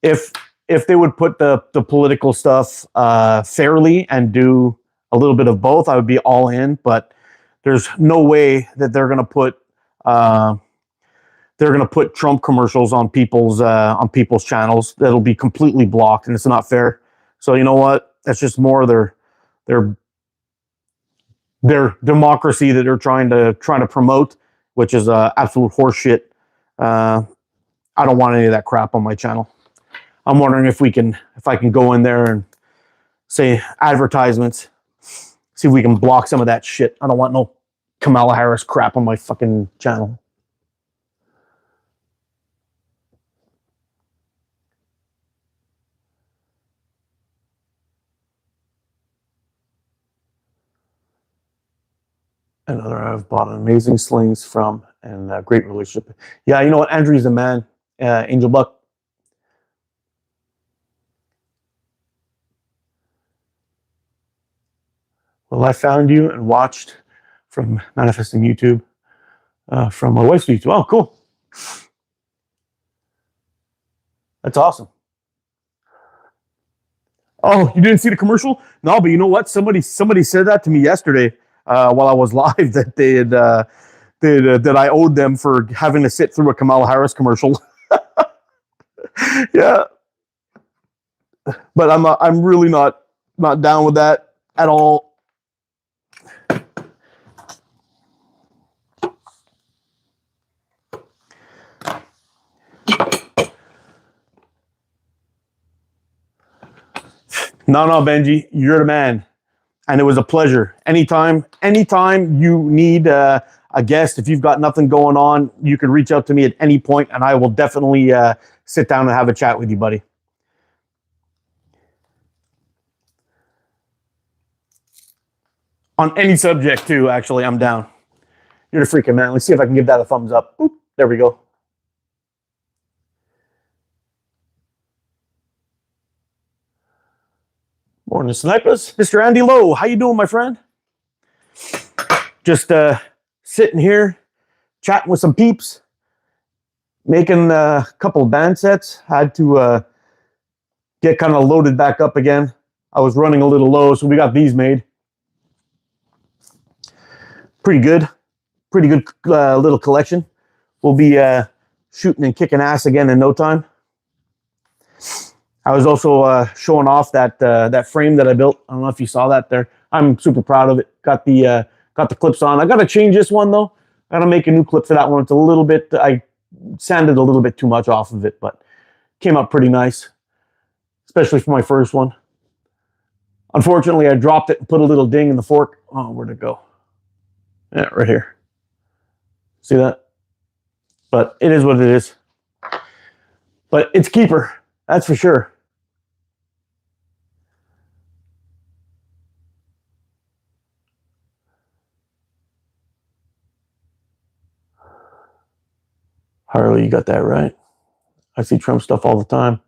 If they would put the political stuff fairly and do a little bit of both, I would be all in. But there's no way that they're gonna put Trump commercials on people's channels. That'll be completely blocked, and it's not fair. So you know what? That's just more their their democracy that they're trying to promote, which is absolute horseshit. I don't want any of that crap on my channel. I'm wondering if I can go in there and say advertisements, see if we can block some of that shit. I don't want no Kamala Harris crap on my fucking channel. Another I've bought amazing slings from and a great relationship. Yeah, you know what? Andrew's the man. Angel Buck. Well, I found you and watched from Manifesting YouTube from my wife's YouTube. Oh, cool. That's awesome. Oh, you didn't see the commercial? No, but you know what? Somebody said that to me yesterday while I was live that they had that I owed them for having to sit through a Kamala Harris commercial. Yeah, but I'm really not down with that at all. No, Benji, you're the man. And it was a pleasure. Anytime you need a guest, if you've got nothing going on, you can reach out to me at any point, and I will definitely sit down and have a chat with you, buddy. On any subject, too, actually, I'm down. You're the freaking man. Let's see if I can give that a thumbs up. Boop, there we go. Morning, snipers. Mr. Andy Lowe, how you doing, my friend? Just sitting here, chatting with some peeps, making a couple of band sets. Had to get kind of loaded back up again. I was running a little low, so we got these made. Pretty good little collection. We'll be shooting and kicking ass again in no time. I was also showing off that frame that I built. I don't know if you saw that there. I'm super proud of it. Got the clips on. I got to change this one though. I got to make a new clip for that one. It's a little bit. I sanded a little bit too much off of it, but came out pretty nice, especially for my first one. Unfortunately, I dropped it and put a little ding in the fork. Oh, where'd it go? Yeah, right here. See that? But it is what it is. But it's keeper, that's for sure. Harley, you got that right. I see Trump stuff all the time.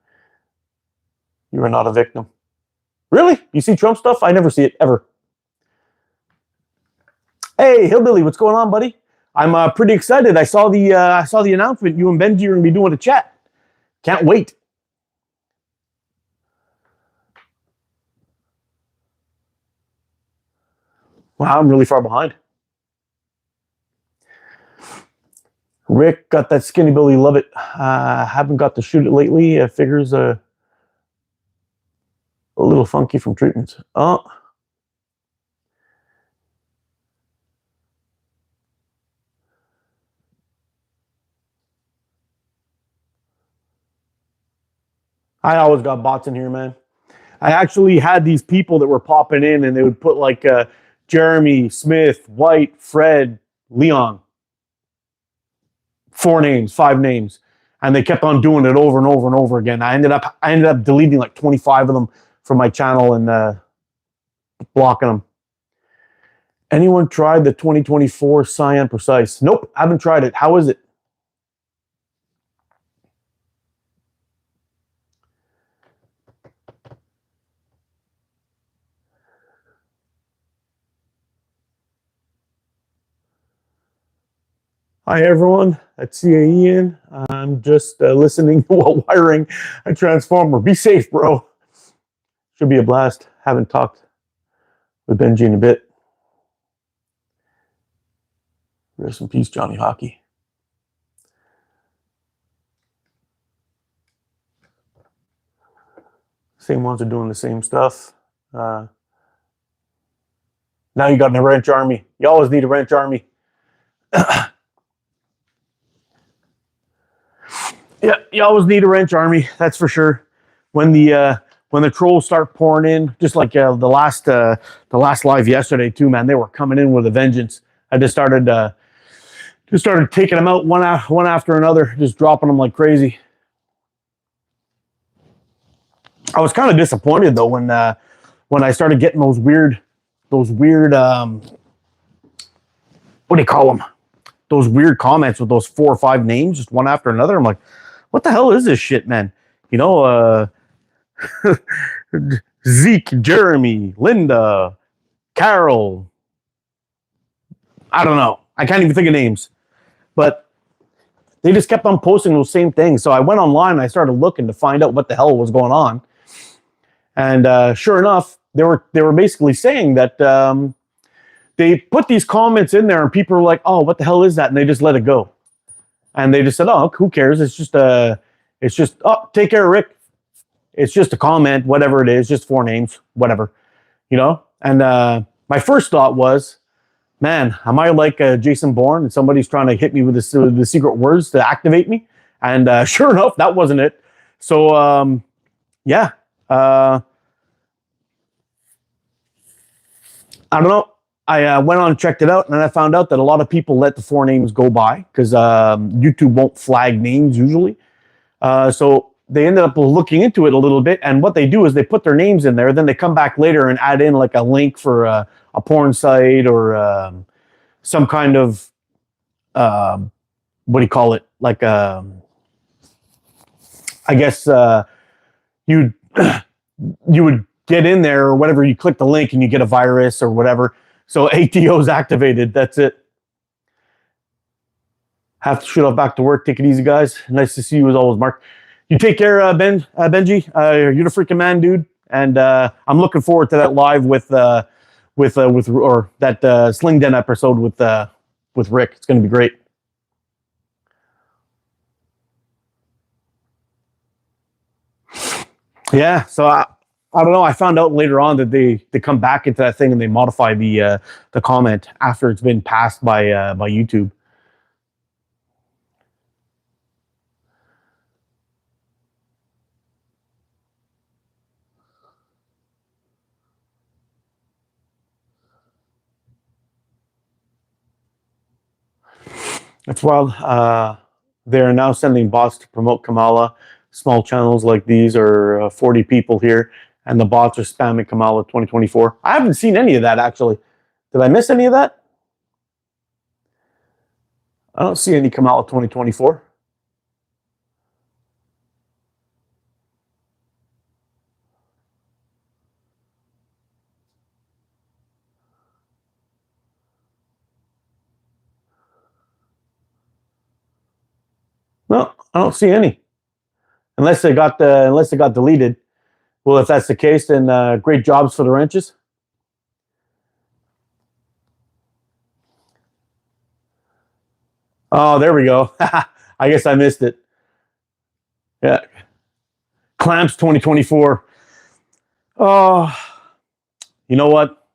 You are not a victim. Really? You see Trump stuff? I never see it, ever. Hey, Hillbilly, what's going on, buddy? I'm pretty excited. I saw the announcement. You and Benji are going to be doing a chat. Can't wait. Wow, I'm really far behind. Rick got that Skinny Billy, love it. Haven't got to shoot it lately. Figures a little funky from treatments. Oh. I always got bots in here, man. I actually had these people that were popping in and they would put like Jeremy, Smith, White, Fred, Leon. 4 names, 5 names. And they kept on doing it over and over and over again. I ended up deleting like 25 of them from my channel and blocking them. Anyone tried the 2024 Cyan Precise? Nope, I haven't tried it. How is it? Hi, everyone. That's CA Ian. I'm just listening while wiring a transformer. Be safe, bro. Should be a blast. Haven't talked with Benji in a bit. Rest in peace, Johnny Hockey. Same ones are doing the same stuff. Now you got a wrench army. You always need a wrench army. Yeah, you always need a wrench army. That's for sure. When the trolls start pouring in, just like the last live yesterday too, man, they were coming in with a vengeance. I just started taking them out one after another, just dropping them like crazy. I was kind of disappointed though when I started getting those weird what do you call them? Those weird comments with those 4 or 5 names, just one after another. I'm like, what the hell is this shit, man? You know, Zeke, Jeremy, Linda, Carol. I don't know. I can't even think of names, but they just kept on posting those same things. So I went online and I started looking to find out what the hell was going on. And sure enough, they were basically saying that they put these comments in there and people were like, oh, what the hell is that? And they just let it go. And they just said, oh, who cares? It's just, oh, take care, Rick. It's just a comment, whatever it is, just 4 names, whatever, you know? And my first thought was, man, am I like Jason Bourne and somebody's trying to hit me with the secret words to activate me? And sure enough, that wasn't it. So, yeah. I don't know. I went on and checked it out, and I found out that a lot of people let the 4 names go by because YouTube won't flag names usually. So they ended up looking into it a little bit, and what they do is they put their names in there, then they come back later and add in like a link for a porn site or some kind of what do you call it? Like I guess you would get in there or whatever. You click the link and you get a virus or whatever. So ATO is activated. That's it. Have to shoot off back to work. Take it easy, guys. Nice to see you as always, Mark. You take care, Benji. You're the freaking man, dude. And I'm looking forward to that live with that Sling Den episode with Rick. It's going to be great. Yeah. So I don't know. I found out later on that they come back into that thing and they modify the comment after it's been passed by YouTube. That's wild. They are now sending bots to promote Kamala. Small channels like these are 40 people here, and the bots are spamming Kamala 2024. I haven't seen any of that, actually. Did I miss any of that? I don't see any Kamala 2024. No, I don't see any. Unless they got deleted. Well, if that's the case, then great jobs for the wrenches. Oh, there we go. I guess I missed it. Yeah. Clamps 2024. Oh, you know what?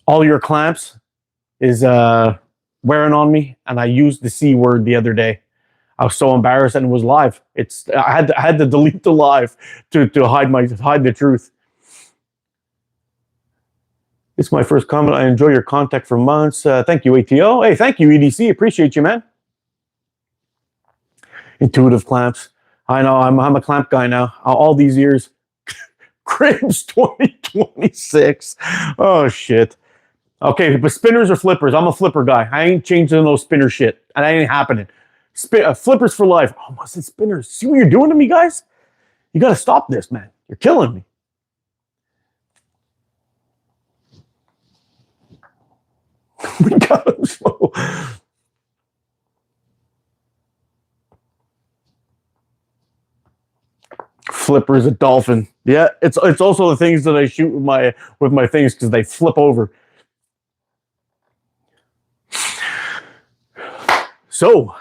All your clamps is wearing on me, and I used the C word the other day. I was so embarrassed, and it was live. I had to delete the live to hide the truth. It's my first comment. I enjoy your contact for months. Thank you, ATO. Hey, thank you, EDC. Appreciate you, man. Intuitive clamps. I know. I'm a clamp guy now. All these years. Cribs 2026. Oh shit. Okay, but spinners or flippers? I'm a flipper guy. I ain't changing no spinner shit, and that ain't happening. Flippers for life. Oh, I said spinners. See what you're doing to me, guys? You got to stop this, man. You're killing me. We got to slow. Flipper is a dolphin. Yeah, it's also the things that I shoot with my things because they flip over. So,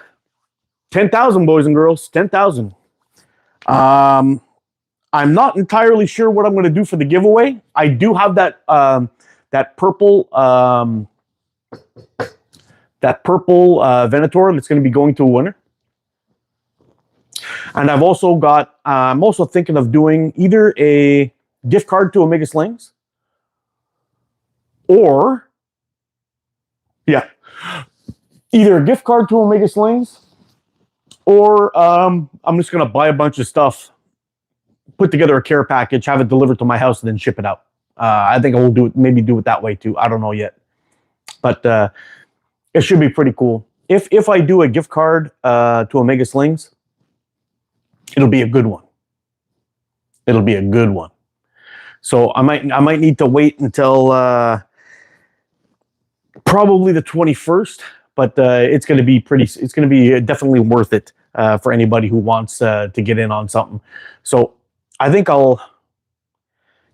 10,000 boys and girls, 10,000. I'm not entirely sure what I'm going to do for the giveaway. I do have that that purple Venator that's going to be going to a winner. And I've also got, I'm also thinking of doing either a gift card to Omega Slings or, yeah, either a gift card to Omega Slings or I'm just going to buy a bunch of stuff, put together a care package, have it delivered to my house, and then ship it out. I think I will do it, maybe do it that way too. I don't know yet. But it should be pretty cool. If I do a gift card to Omega Slings, it'll be a good one. It'll be a good one. So I might need to wait until probably the 21st, but it's going to be it's going to be definitely worth it for anybody who wants to get in on something. So I think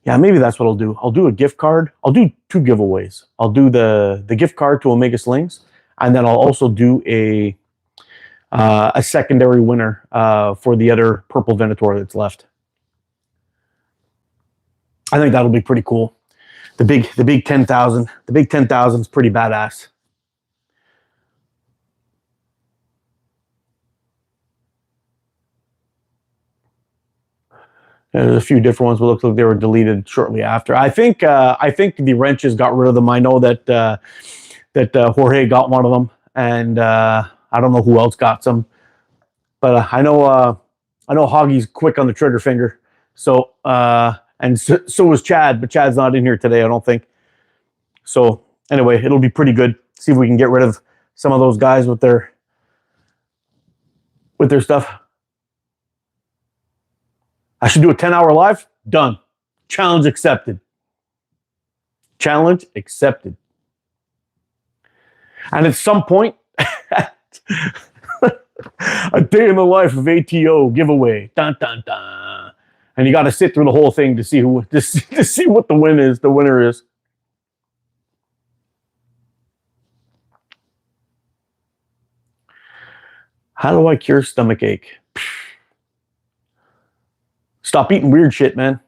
yeah, maybe that's what I'll do. I'll do a gift card. I'll do 2 giveaways. I'll do the gift card to Omega Slings, and then I'll also do a secondary winner for the other purple Venator that's left. I think that'll be pretty cool. The big 10,000. The big 10,000 is pretty badass. Yeah, there's a few different ones, but looked like they were deleted shortly after. I think the wrenches got rid of them. I know that Jorge got one of them, and I don't know who else got some, but I know Hoggy's quick on the trigger finger. So and so was Chad, but Chad's not in here today, I don't think. So anyway, it'll be pretty good. See if we can get rid of some of those guys with their stuff. I should do a 10-hour live. Done. Challenge accepted. Challenge accepted. And at some point, a day in the life of ATO giveaway. Dun dun dun. And you got to sit through the whole thing to see to see what the winner is. How do I cure stomach ache? Stop eating weird shit, man.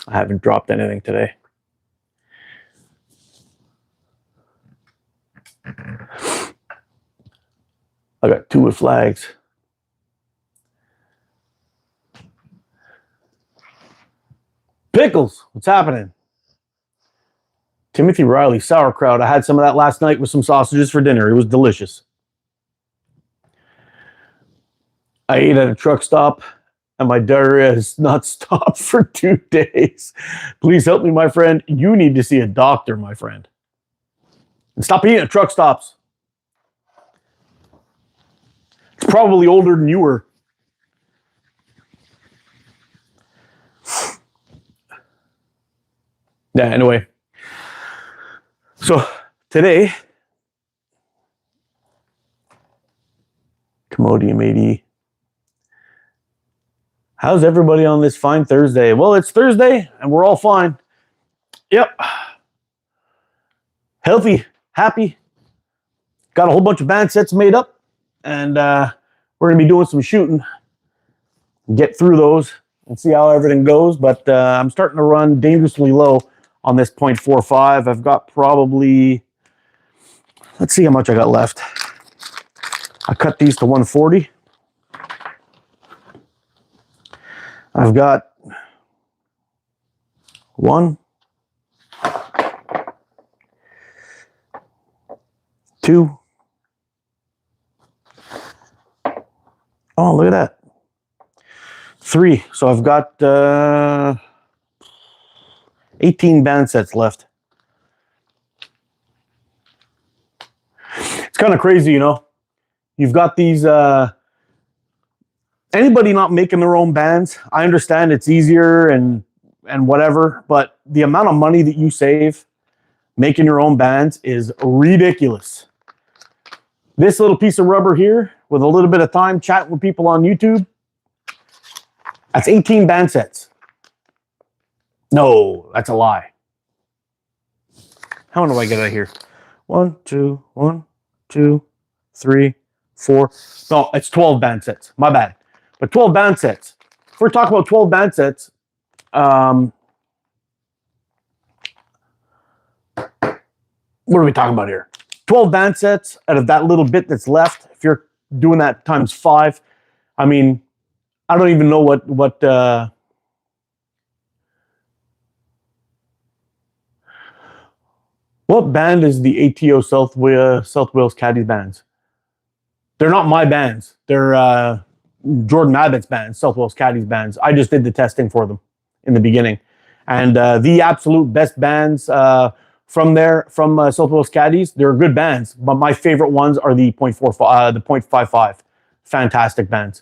I haven't dropped anything today. I got 2 with flags. Pickles, what's happening? Timothy Riley, sauerkraut. I had some of that last night with some sausages for dinner. It was delicious. I ate at a truck stop, and my diarrhea has not stopped for 2 days. Please help me, my friend. You need to see a doctor, my friend. And stop eating at truck stops. It's probably older than you were. Yeah, anyway. So, today, Commodium AD. How's everybody on this fine Thursday? Well, it's Thursday, and we're all fine. Yep. Healthy, happy. Got a whole bunch of band sets made up, and we're going to be doing some shooting. Get through those and see how everything goes, but I'm starting to run dangerously low on this 0.45. I've got probably, let's see how much I got left. I cut these to 140. I've got 1, 2. Oh, look at that. 3. So I've got 18 band sets left. It's kind of crazy, you know. You've got these anybody not making their own bands, I understand it's easier and whatever, but the amount of money that you save making your own bands is ridiculous. This little piece of rubber here, with a little bit of time chatting with people on YouTube, that's 18 band sets. No, that's a lie. How many do I get out of here? 1, 2, 1, 2, 3, 4. No, it's 12 band sets. My bad. But 12 band sets. If we're talking about 12 band sets, what are we talking about here? 12 band sets out of that little bit that's left. If you're doing that times 5, I mean, I don't even know what band is the ATO South Wales Caddies bands? They're not my bands. They're Jordan Abbott's bands, South Wales Caddies bands. I just did the testing for them in the beginning. And the absolute best bands from South Wales Caddies, they're good bands. But my favorite ones are the .45, the .55. Fantastic bands.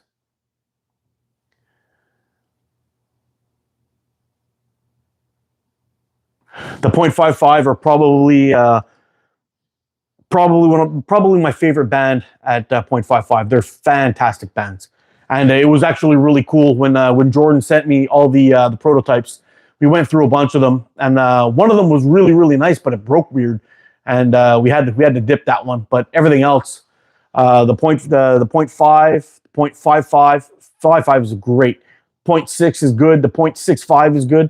The .55 are probably my favorite band at .55. They're fantastic bands, and it was actually really cool when Jordan sent me all the prototypes. We went through a bunch of them, and one of them was really nice, but it broke weird, and we had to dip that one. But everything else, the .5, .55, 55 is great. .6 is good. The .65 is good.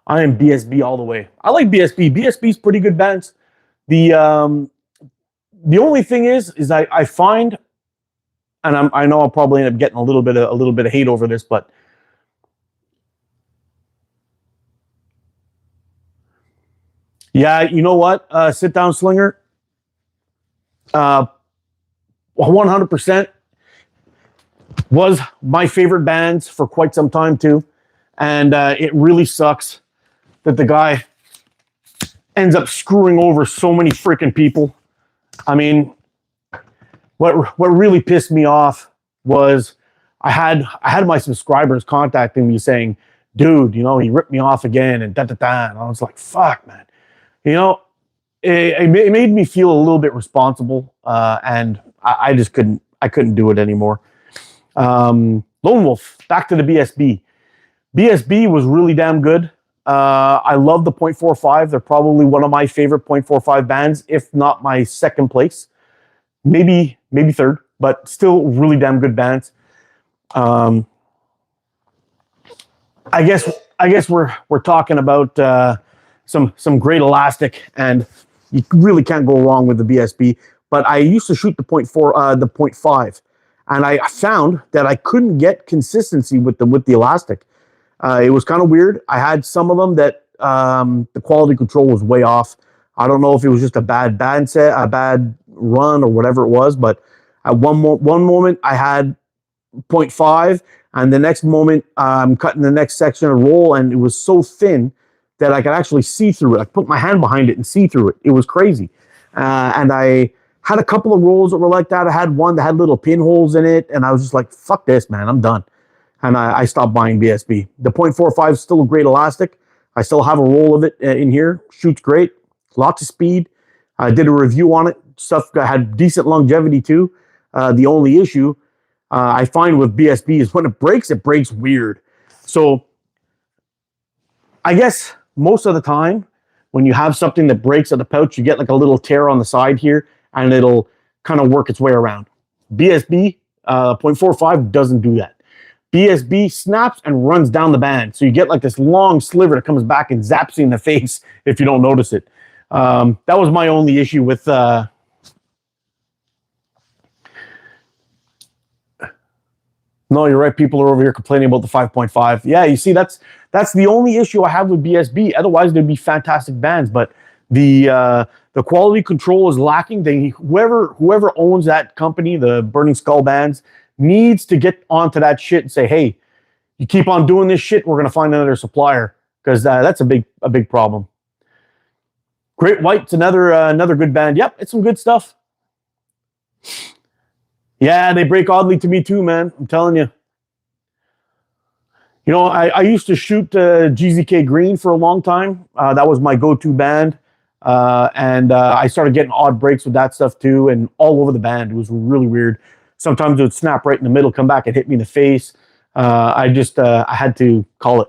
I am BSB all the way. I like BSB. BSB's pretty good bands. The only thing is I find, and I know I'll probably end up getting a little bit of hate over this, but yeah, you know what? Sit Down Slinger, 100% was my favorite bands for quite some time too, and it really sucks that the guy ends up screwing over so many freaking people. I mean, what really pissed me off was I had my subscribers contacting me saying, dude, you know, he ripped me off again and da-da-da. And I was like, fuck, man. You know, it made me feel a little bit responsible, and I just couldn't do it anymore. Lone Wolf, back to the BSB. BSB was really damn good. I love the .45. They're probably one of my favorite .45 bands, if not my second place. Maybe third, but still really damn good bands. I guess we're talking about some great elastic, and you really can't go wrong with the BSB. But I used to shoot the .5, and I found that I couldn't get consistency with the elastic. It was kind of weird. I had some of them that the quality control was way off. I don't know if it was just a bad band set, a bad run, or whatever it was. But at one moment I had .5, and the next moment I'm cutting the next section of roll, and it was so thin that I could actually see through it. I put my hand behind it and see through it. It was crazy. And I had a couple of rolls that were like that. I had one that had little pinholes in it, and I was just like, fuck this, man, I'm done. And I stopped buying BSB. The .45 is still a great elastic. I still have a roll of it in here. Shoots great. Lots of speed. I did a review on it. Stuff had decent longevity too. The only issue I find with BSB is when it breaks weird. So I guess most of the time when you have something that breaks at the pouch, you get like a little tear on the side here, and it'll kind of work its way around. BSB .45 doesn't do that. BSB snaps and runs down the band. So you get like this long sliver that comes back and zaps you in the face if you don't notice it. That was my only issue with... No, you're right. People are over here complaining about the 5.5. Yeah, you see, that's the only issue I have with BSB. Otherwise, they'd be fantastic bands. But the quality control is lacking. Whoever owns that company, the Burning Skull bands, needs to get onto that shit and say, hey, you keep on doing this shit, we're going to find another supplier, because that's a big problem. Great White's another good band. Yep, it's some good stuff. Yeah, they break oddly to me too, man. I'm telling you. You know, I used to shoot GZK Green for a long time. That was my go-to band. And I started getting odd breaks with that stuff too, and all over the band. It was really weird. Sometimes it would snap right in the middle, come back and hit me in the face. I had to call it.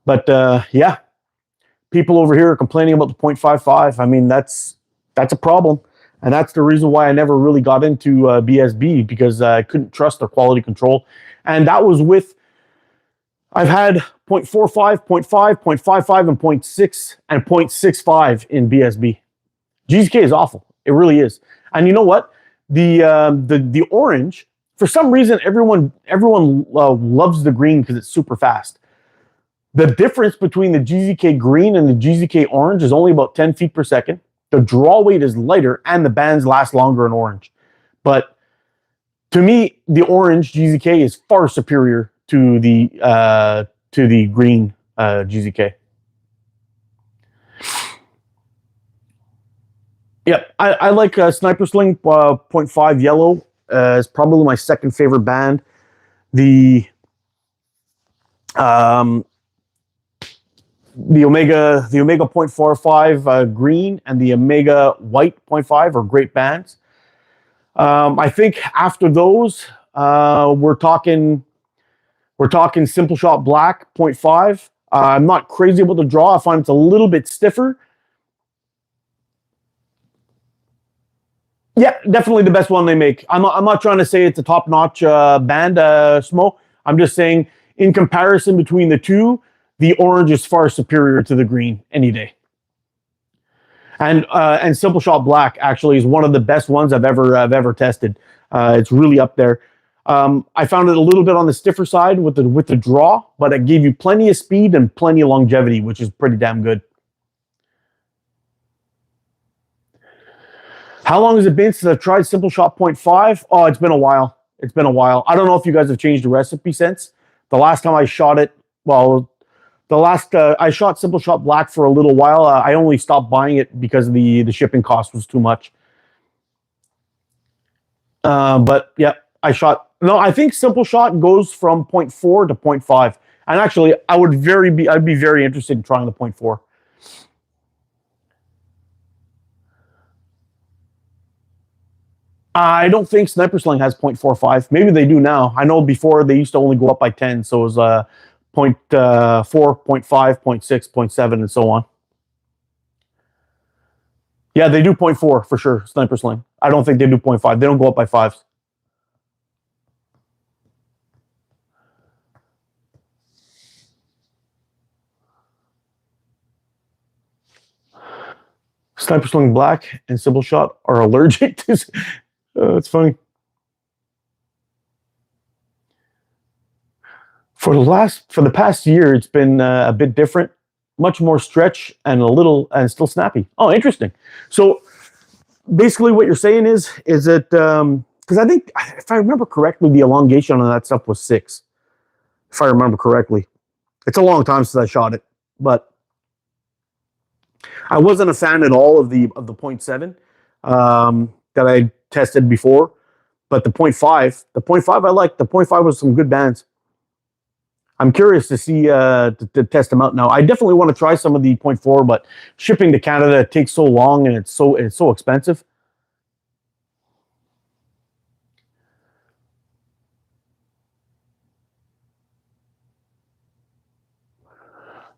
But yeah, people over here are complaining about the .55. I mean, that's a problem. And that's the reason why I never really got into BSB, because I couldn't trust their quality control. And that was with, I've had 0.45, 0.5, 0.55, and 0.6 and 0.65 in BSB. GZK is awful. It really is. And you know what? The orange, for some reason, everyone loves the green because it's super fast. The difference between the GZK green and the GZK orange is only about 10 feet per second. The draw weight is lighter and the bands last longer in orange. But to me, the orange GZK is far superior to the green GZK. Yep, I like Sniper Sling 0.5 yellow. It's probably my second favorite band. The Omega 0.45 green and the Omega white 0.5 are great bands. I think after those, we're talking Simple Shot Black 0.5. I'm not crazy about the draw. I find it's a little bit stiffer. Yeah, definitely the best one they make. I'm not trying to say it's a top-notch band, Smo. I'm just saying, in comparison between the two, the orange is far superior to the green any day. And Simple Shot Black actually is one of the best ones I've ever tested. It's really up there. I found it a little bit on the stiffer side with the draw, but it gave you plenty of speed and plenty of longevity, which is pretty damn good. How long has it been since I've tried Simple Shot 0.5? Oh, it's been a while. It's been a while. I don't know if you guys have changed the recipe since. The last time I shot it, well, I shot Simple Shot Black for a little while. I only stopped buying it because the shipping cost was too much. But yeah, I think Simple Shot goes from 0.4 to 0.5. And actually, I'd be very interested in trying the 0.4. I don't think Sniper Sling has 0.45. Maybe they do now. I know before they used to only go up by 10, so it was 0.4, 0.5, 0.6, 0.7, and so on. Yeah, they do 0.4 for sure, Sniper Sling. I don't think they do 0.5. They don't go up by 5s. Sniper Sling Black and Simple Shot are allergic to... It's funny. For the past year, it's been a bit different, much more stretch and still snappy. Oh, interesting. So basically, what you're saying is that because I think, if I remember correctly, the elongation on that stuff was 6. If I remember correctly, it's a long time since I shot it, but I wasn't a fan at all of the 0.7 that I tested before, but the 0.5 I liked. The 0.5 was some good bands. I'm curious to see to test them out now. I definitely want to try some of the 0.4, but shipping to Canada takes so long and it's so expensive.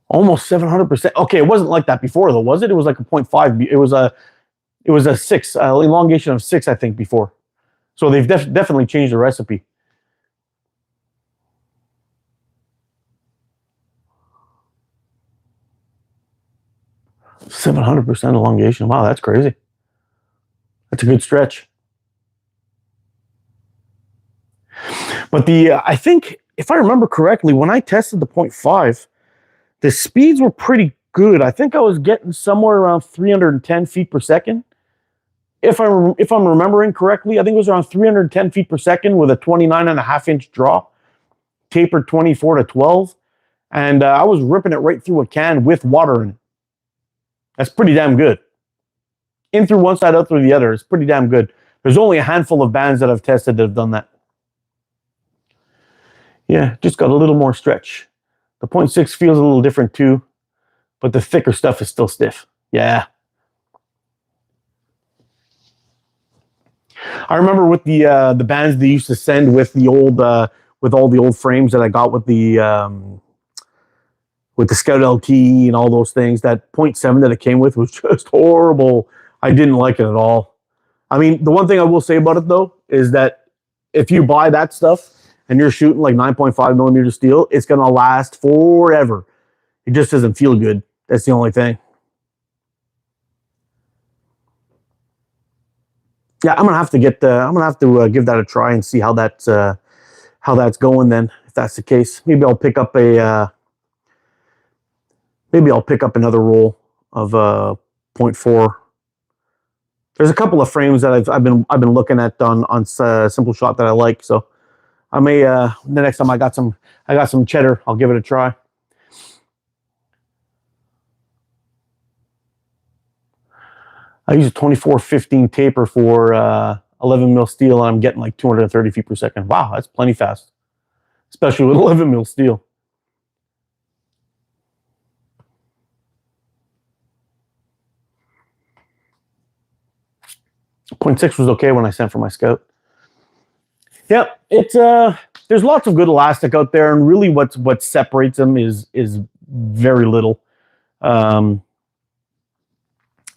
Almost 700%. Okay, it wasn't like that before though, was it? It was like a 0.5. It was a 6, elongation of 6, I think, before. So they've definitely changed the recipe. %700% elongation. Wow, that's crazy. That's a good stretch. But I think, if I remember correctly, when I tested the 0.5, the speeds were pretty good. I think I was getting somewhere around 310 feet per second. If I'm remembering correctly, I think it was around 310 feet per second with a 29.5-inch draw, tapered 24 to 12. And I was ripping it right through a can with water in it. That's pretty damn good. In through one side, out through the other. It's pretty damn good. There's only a handful of bands that I've tested that have done that. Yeah, just got a little more stretch. The 0.6 feels a little different too, but the thicker stuff is still stiff. Yeah. I remember with the bands they used to send with the old with all the old frames that I got with the Scout LT and all those things. That 0.7 that it came with was just horrible. I didn't like it at all. I mean, the one thing I will say about it though is that if you buy that stuff and you're shooting like 9.5 millimeter steel, it's gonna last forever. It just doesn't feel good. That's the only thing. Yeah, I'm gonna have to get. I'm gonna have to give that a try and see how that's going. Then, if that's the case, maybe I'll pick up a. Maybe I'll pick up another roll of point .4. There's a couple of frames that I've been looking at on Simple Shot that I like. So I may the next time I got some cheddar, I'll give it a try. I use a 24-15 taper for 11 mil steel, and I'm getting like 230 feet per second. Wow, that's plenty fast, especially with 11 mil steel. 0.6 was okay when I sent for my scout. Yeah, it's there's lots of good elastic out there, and really what separates them is very little.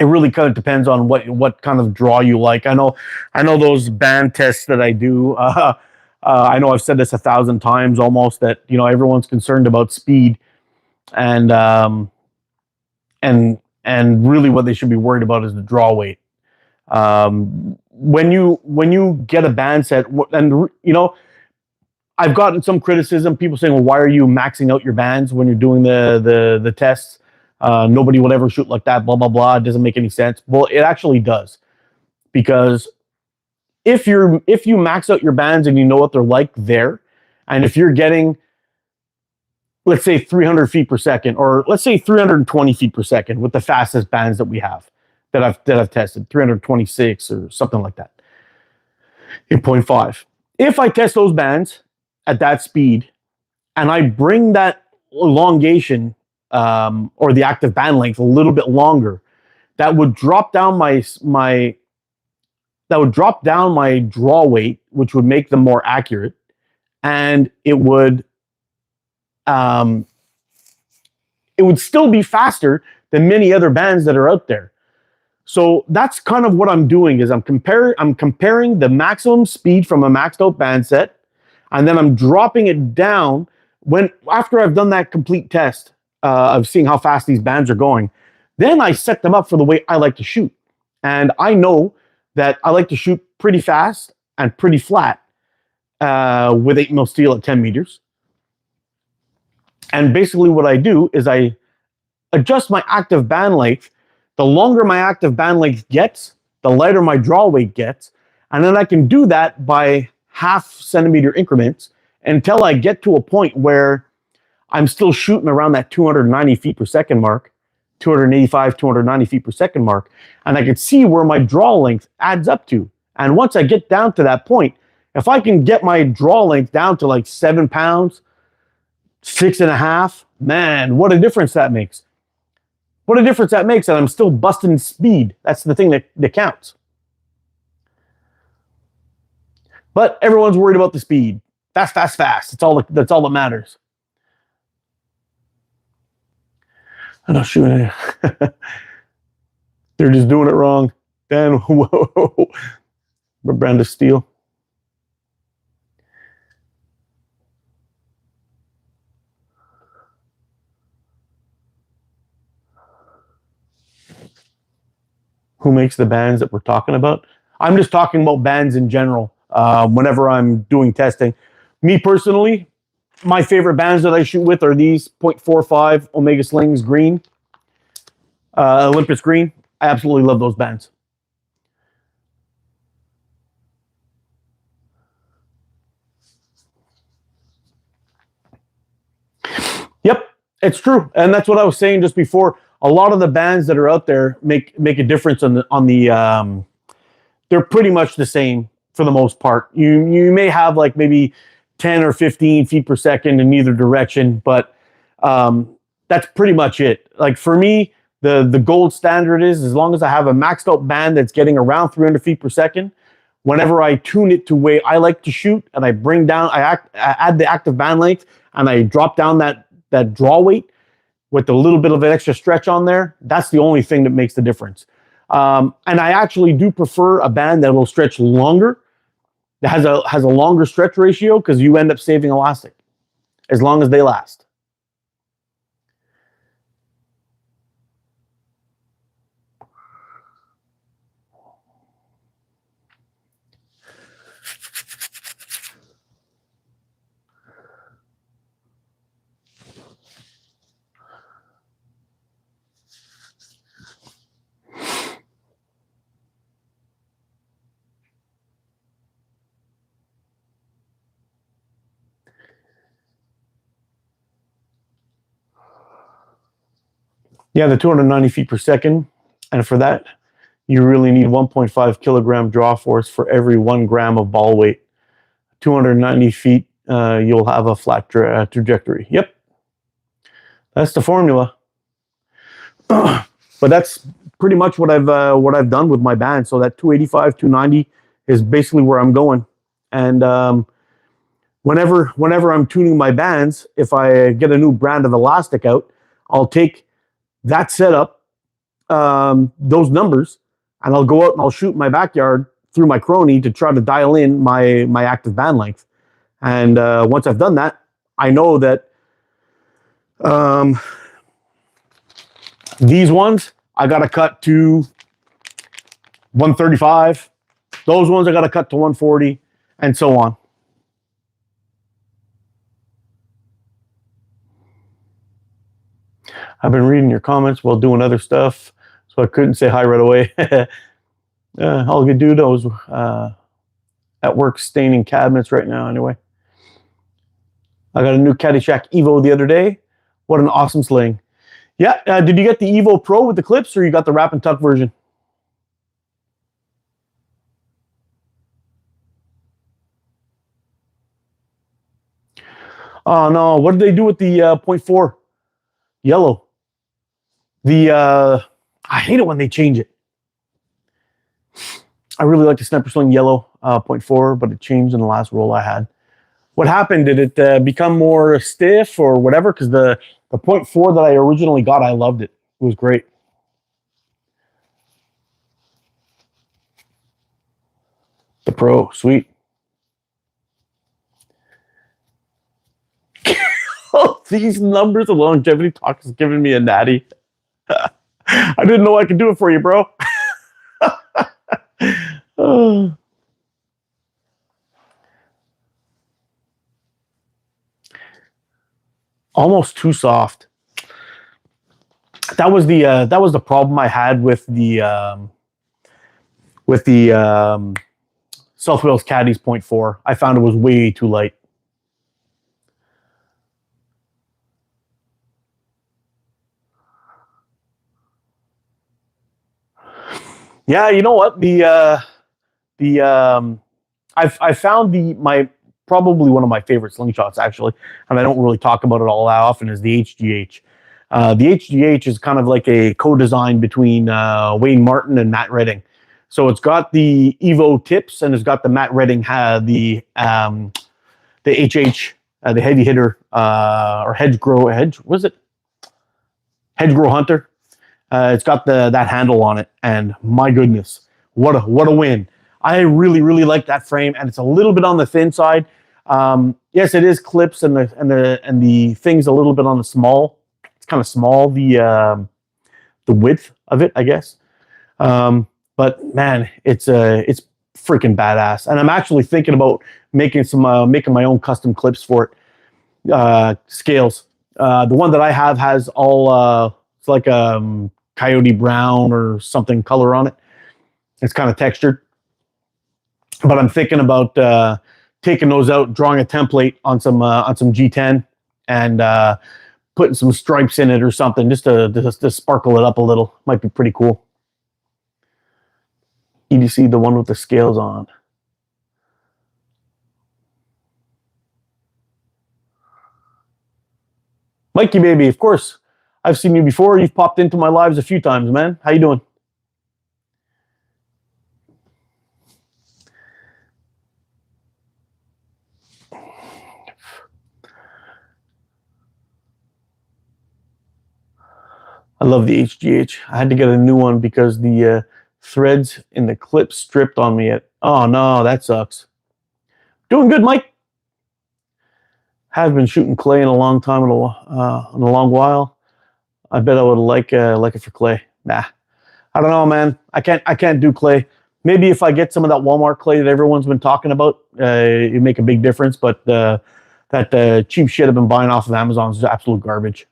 It really kind of depends on what kind of draw you like. I know those band tests that I do. I know I've said this 1,000 times almost, that everyone's concerned about speed, and really what they should be worried about is the draw weight. When you get a band set, and I've gotten some criticism, people saying, well, why are you maxing out your bands when you're doing the tests? Nobody will ever shoot like that, blah, blah, blah. It doesn't make any sense. Well, it actually does, because if you max out your bands and you know what they're like there, and if you're getting, let's say 300 feet per second, or let's say 320 feet per second with the fastest bands that we have, that I've tested, 326 or something like that in 0.5. If I test those bands at that speed and I bring that elongation or the active band length a little bit longer, that would drop down my draw weight, which would make them more accurate, and it would still be faster than many other bands that are out there. So that's kind of what I'm doing, is I'm comparing the maximum speed from a maxed out band set, and then I'm dropping it down after I've done that complete test of seeing how fast these bands are going. Then I set them up for the way I like to shoot. And I know that I like to shoot pretty fast and pretty flat with 8 mil steel at 10 meters. And basically what I do is I adjust my active band length. The longer my active band length gets, the lighter my draw weight gets. And then I can do that by half centimeter increments until I get to a point where I'm still shooting around that 290 feet per second mark, 285, 290 feet per second mark. And I can see where my draw length adds up to. And once I get down to that point, if I can get my draw length down to like 7 pounds, 6.5, man, what a difference that makes. What a difference that makes, and I'm still busting speed. That's the thing that counts. But everyone's worried about the speed. Fast, fast, fast. That's all that matters. I'm not shooting it. They're just doing it wrong. Dan, whoa. What brand of steel? Who makes the bands that we're talking about? I'm just talking about bands in general. Whenever I'm doing testing, me personally, my favorite bands that I shoot with are these 0.45 Omega Slings green, Olympus green. I absolutely love those bands. Yep, it's true, and that's what I was saying just before. A lot of the bands that are out there make a difference on the they're pretty much the same for the most part. You may have like maybe 10 or 15 feet per second in either direction, but that's pretty much it. Like for me, the gold standard is, as long as I have a maxed out band that's getting around 300 feet per second, whenever I tune it to way I like to shoot, and I bring down, I add the active band length, and I drop down that draw weight with a little bit of an extra stretch on there, that's the only thing that makes the difference. And I actually do prefer a band that will stretch longer, that has a longer stretch ratio, because you end up saving elastic as long as they last. Yeah, the 290 feet per second. And for that, you really need 1.5 kilogram draw force for every 1 gram of ball weight. 290 feet, you'll have a flat trajectory. Yep, that's the formula. But that's pretty much what I've done with my band. So that 285, 290 is basically where I'm going. And whenever I'm tuning my bands, if I get a new brand of elastic out, I'll take that setup, those numbers, and I'll go out and I'll shoot my backyard through my Crony to try to dial in my active band length. And once I've done that, I know that these ones I got to cut to 135. Those ones I got to cut to 140, and so on. I've been reading your comments while doing other stuff, so I couldn't say hi right away. All good dude. I was at work staining cabinets right now anyway. I got a new Caddyshack Evo the other day. What an awesome sling. Yeah, did you get the Evo Pro with the clips, or you got the wrap and tuck version? Oh no, what did they do with the 0.4 yellow? I hate it when they change it. I really like the Sniper Sling yellow 0.4, but it changed in the last roll I had. What happened? Did it become more stiff or whatever? Because the 0.4 that I originally got, I loved it. It was great. The Pro, sweet. Oh, these numbers, the longevity talk is giving me a natty. I didn't know I could do it for you, bro. Almost too soft. That was the problem I had with the South Wales Caddies 0.4. I found it was way too light. Yeah, you know what? I found probably one of my favorite slingshots, actually, and I don't really talk about it all that often, is the HGH. The HGH is kind of like a co-design between Wayne Martin and Matt Redding. So it's got the Evo tips, and it's got the Matt Redding the HH, the heavy hitter, or hedgerow hunter. It's got that handle on it, and my goodness, what a win! I really like that frame, and it's a little bit on the thin side. Yes, it is clips, and the thing's a little bit on the small. It's kind of small, the width of it, I guess. But man, it's freaking badass, and I'm actually thinking about making my own custom clips for it. Scales. The one that I have has all it's like coyote brown or something color on it. It's kind of textured, but I'm thinking about taking those out, drawing a template on some G10, and putting some stripes in it or something, just to sparkle it up a little. Might be pretty cool. EDC, the one with the scales on. Mikey, baby, of course. I've seen you before. You've popped into my lives a few times, man. How you doing? I love the HGH. I had to get a new one because the threads in the clip stripped on me. Oh no, that sucks. Doing good, Mike. Have been shooting clay in a long time, in a long while. I bet I would like it for clay. Nah, I don't know, man. I can't do clay. Maybe if I get some of that Walmart clay that everyone's been talking about, it'd make a big difference. But that cheap shit I've been buying off of Amazon is absolute garbage.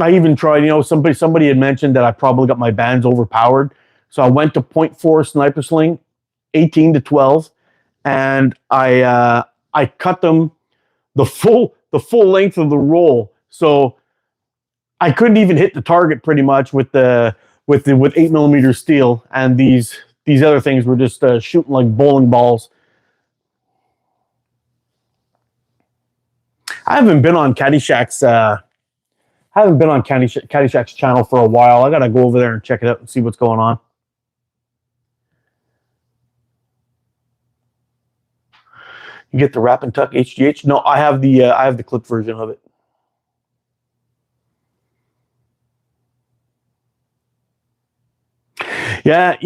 I even tried, somebody had mentioned that I probably got my bands overpowered. So I went to 0.4 sniper sling, 18 to 12, and I cut them the full length of the roll. So I couldn't even hit the target pretty much with 8mm steel, and these other things were just shooting like bowling balls. I haven't been on Caddyshack's channel for a while. I gotta go over there and check it out and see what's going on. You get the Wrap and Tuck HGH? No, I have the clip version of it. Yeah,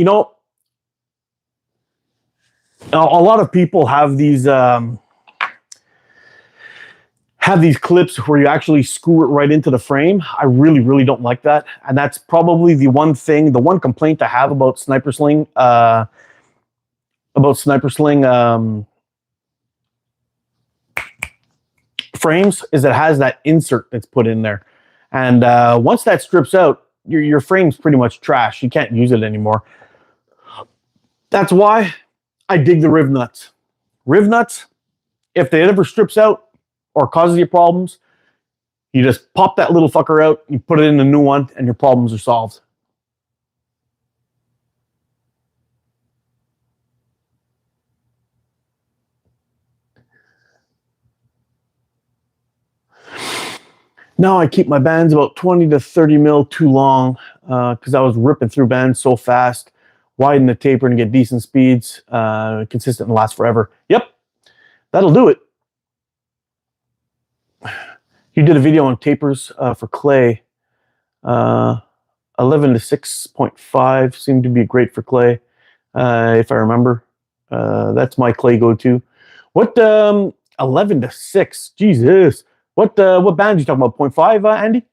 a lot of people have these clips where you actually screw it right into the frame. I really, really don't like that. And that's probably the one complaint I have about Sniper Sling, frames, is it has that insert that's put in there. And once that strips out, your frame's pretty much trash. You can't use it anymore. That's why I dig the riv nuts. Riv nuts, if they ever strips out or causes you problems, you just pop that little fucker out, you put it in a new one, and your problems are solved. Now I keep my bands about 20 to 30 mil too long because I was ripping through bands so fast. Widen the taper and get decent speeds, consistent and last forever. Yep, that'll do it. You did a video on tapers for clay. 11 to 6.5 seemed to be great for clay, if I remember. That's my clay go-to. What 11 to 6? Jesus. What band are you talking about? 0.5, Andy?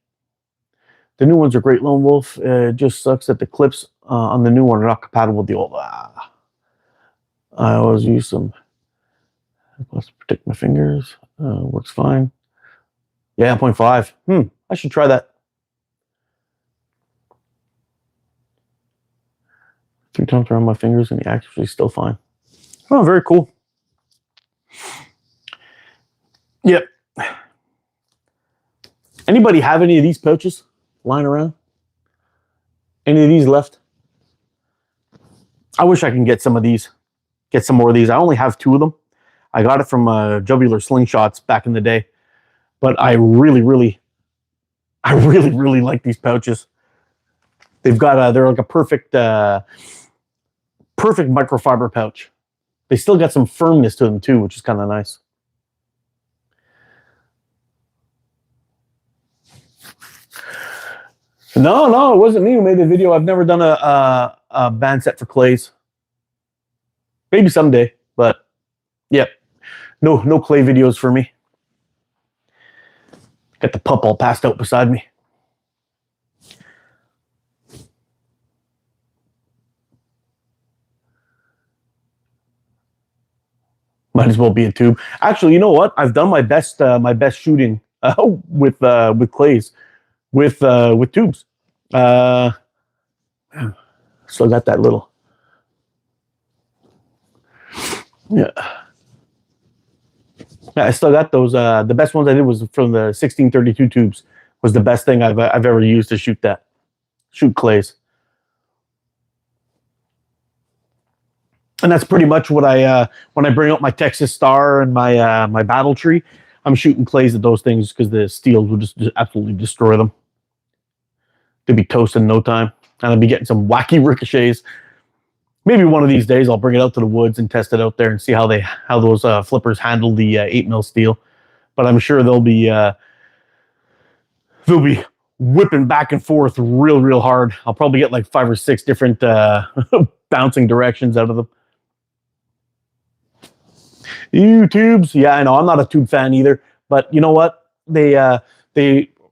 The new ones are great, Lone Wolf. It just sucks that the clips on the new one are not compatible with the old. I always use some. Let's protect my fingers. Works fine. Yeah, 0.5. I should try that. 3 times around my fingers and actually still fine. Oh, very cool. Yep. Anybody have any of these pouches lying around? Any of these left? I wish I can get some of these. Get some more of these. I only have 2 of them. I got it from Jugular Slingshots back in the day. But I really, really like these pouches. They've got they're like a perfect microfiber pouch. They still got some firmness to them too, which is kind of nice. No, it wasn't me who made the video. I've never done a band set for clays. Maybe someday, but yep, no clay videos for me. Got the pup all passed out beside me. Might as well be a tube. Actually, you know what? I've done my best shooting with clays, with tubes. Still got that little. Yeah, I still got those. The best ones I did was from the 1632 tubes. Was the best thing I've ever used to shoot clays. And that's pretty much what when I bring out my Texas Star and my Battle Tree, I'm shooting clays at those things because the steels will just absolutely destroy them. They'd be toast in no time, and I'd be getting some wacky ricochets. maybe one of these days I'll bring it out to the woods and test it out there and see how those flippers handle the 8 mil steel. But I'm sure they'll be whipping back and forth real hard. I'll probably get like 5 or 6 different bouncing directions out of them. tubes, yeah, I know. I'm not a tube fan either, but you know what? They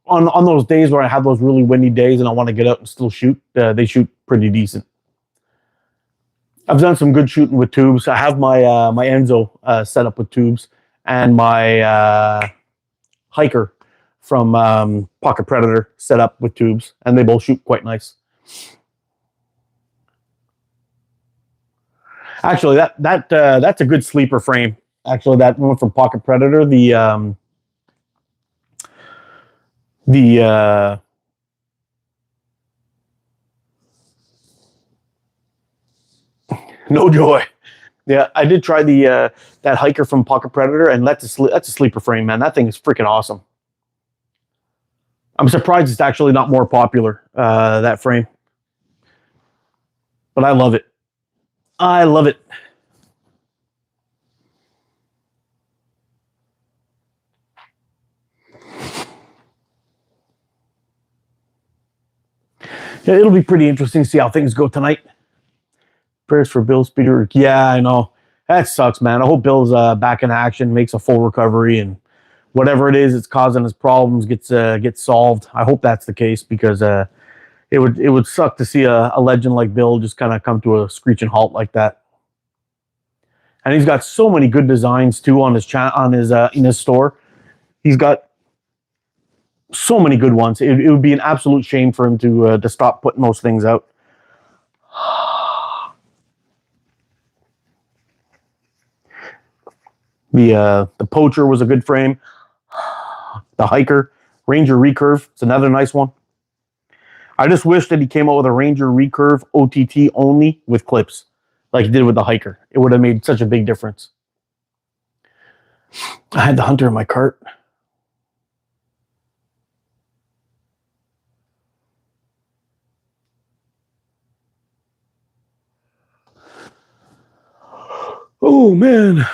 on those days where I have those really windy days and I want to get out and still shoot, they shoot pretty decent. I've done some good shooting with tubes. I have my my Enzo set up with tubes, and my hiker from Pocket Predator set up with tubes, and they both shoot quite nice. Actually, that's a good sleeper frame. Actually, that one from Pocket Predator, the no joy. Yeah, I did try the that hiker from Pocket Predator, and that's a sleeper frame, man. That thing is freaking awesome. I'm surprised it's actually not more popular, that frame. But I love it. I love it. Yeah, it'll be pretty interesting to see how things go tonight. Prayers for Bill Speeder. Yeah, I know. That sucks, man. I hope Bill's back in action, makes a full recovery, and whatever it is that's causing his problems gets solved. I hope that's the case, because it would suck to see a legend like Bill just kind of come to a screeching halt like that. And he's got so many good designs too on his in his store. He's got so many good ones. It would be an absolute shame for him to stop putting those things out. The Poacher was a good frame. The Hiker, Ranger Recurve, it's another nice one. I just wish that he came out with a Ranger Recurve OTT only with clips, like he did with the Hiker. It would have made such a big difference. I had the Hunter in my cart. Oh man,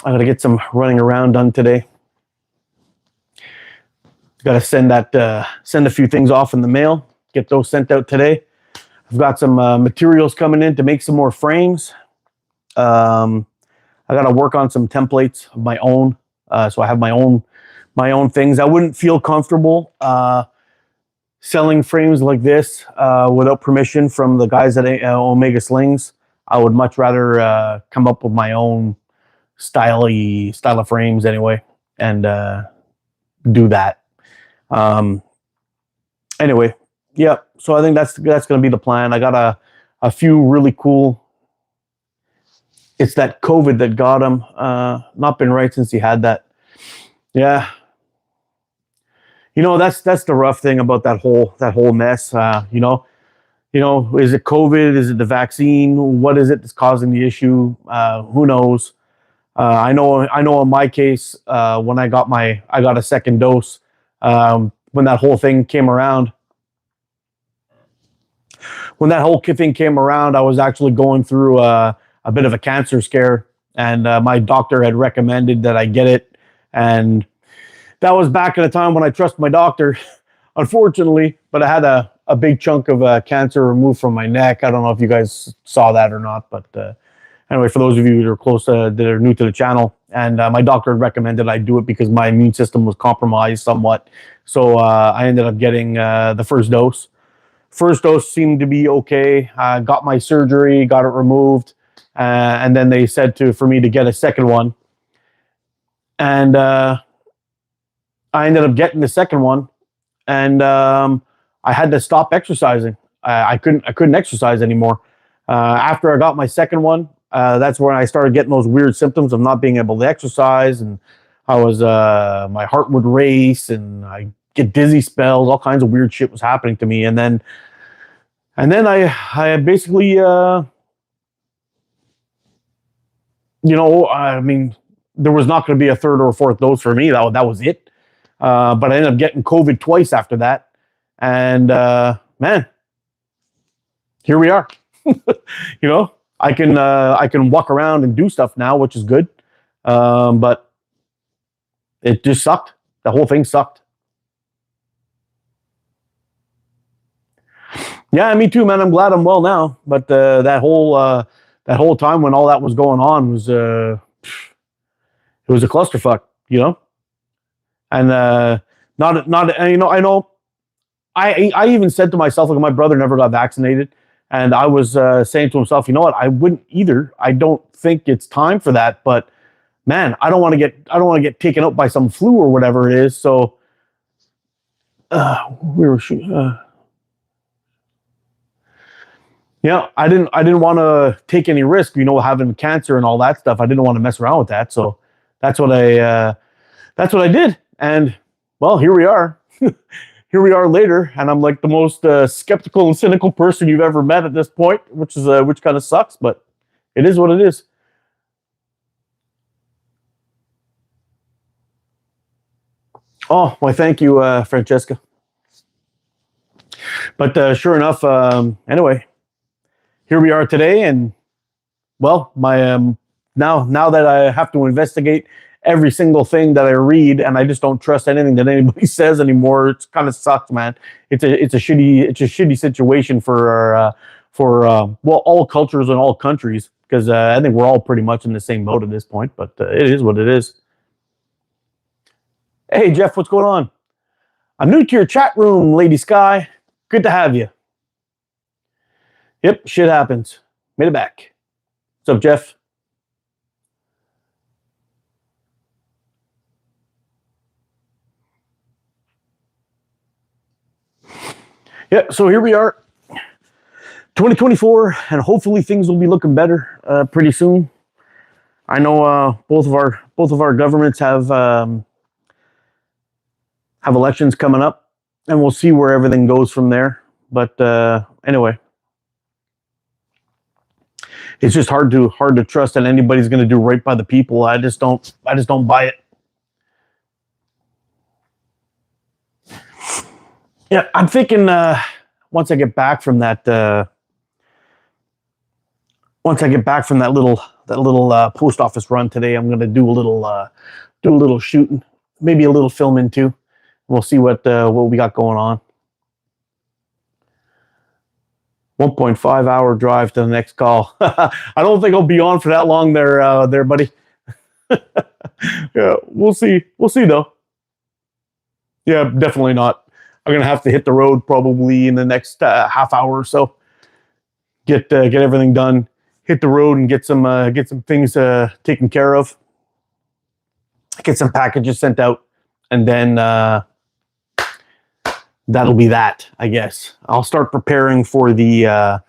I gotta get some running around done today. Gotta send a few things off in the mail, get those sent out today. I've got some materials coming in to make some more frames. I gotta work on some templates of my own, so I have my own things. I wouldn't feel comfortable selling frames like this without permission from the guys at Omega Slings. I would much rather come up with my own style of frames anyway, and do that. Anyway, yeah. So I think that's going to be the plan. I got a few really cool. It's that COVID that got him. Not been right since he had that. Yeah. You know, that's the rough thing about that whole mess. You know, is it COVID? Is it the vaccine? What is it that's causing the issue? Who knows? I know in my case, when I got a second dose, when that whole thing came around, I was actually going through a bit of a cancer scare, and my doctor had recommended that I get it. And that was back in a time when I trust my doctor, unfortunately, but I had a big chunk of cancer removed from my neck. I don't know if you guys saw that or not, but anyway, for those of you that are that are new to the channel, and my doctor recommended I do it because my immune system was compromised somewhat. So I ended up getting the first dose. First dose seemed to be okay. I got my surgery, got it removed, and then they said for me to get a second one. And I ended up getting the second one, and I had to stop exercising. I couldn't exercise anymore. After I got my second one, that's when I started getting those weird symptoms of not being able to exercise, and my heart would race, and I get dizzy spells. All kinds of weird shit was happening to me, and then I basically, you know, I mean, there was not going to be a third or a fourth dose for me. That was it. But I ended up getting COVID twice after that. And man, here we are. You know, I can walk around and do stuff now, which is good. But it just sucked. The whole thing sucked. Yeah, me too, man. I'm glad I'm well now. But that whole time when all that was going on was it was a clusterfuck, you know. And not you know, I know I even said to myself, like, my brother never got vaccinated, and I was saying to himself, you know what, I wouldn't either. I don't think it's time for that, but man, I don't want to get taken out by some flu or whatever it is. So we were yeah, I didn't want to take any risk, you know, having cancer and all that stuff. I didn't want to mess around with that, so that's what I did, and well, here we are. Here we are later, and I'm like the most skeptical and cynical person you've ever met at this point, which kind of sucks, but it is what it is. Oh, well, thank you, Francesca. But sure enough, anyway, here we are today, and well, my now that I have to investigate every single thing that I read, and I just don't trust anything that anybody says anymore. It's kind of sucks, man. It's a shitty situation for well, all cultures and all countries, because I think we're all pretty much in the same boat at this point. But it is what it is. Hey Jeff, what's going on? I'm new to your chat room, Lady Sky. Good to have you. Yep, shit happens. Made it back. What's up, Jeff? Yeah, so here we are, 2024, and hopefully things will be looking better pretty soon. I know both of our governments have elections coming up, and we'll see where everything goes from there. But anyway, it's just hard to trust that anybody's going to do right by the people. I just don't buy it. Yeah, I'm thinking once I get back from that little post office run today, I'm going to do a little shooting, maybe a little filming too. We'll see what we got going on. 1.5 hour drive to the next call. I don't think I'll be on for that long there, buddy. Yeah, we'll see. We'll see though. Yeah, definitely not. I'm gonna have to hit the road probably in the next half hour or so. Get everything done. Hit the road and get some things taken care of. Get some packages sent out, and then that'll be that. I guess I'll start preparing for the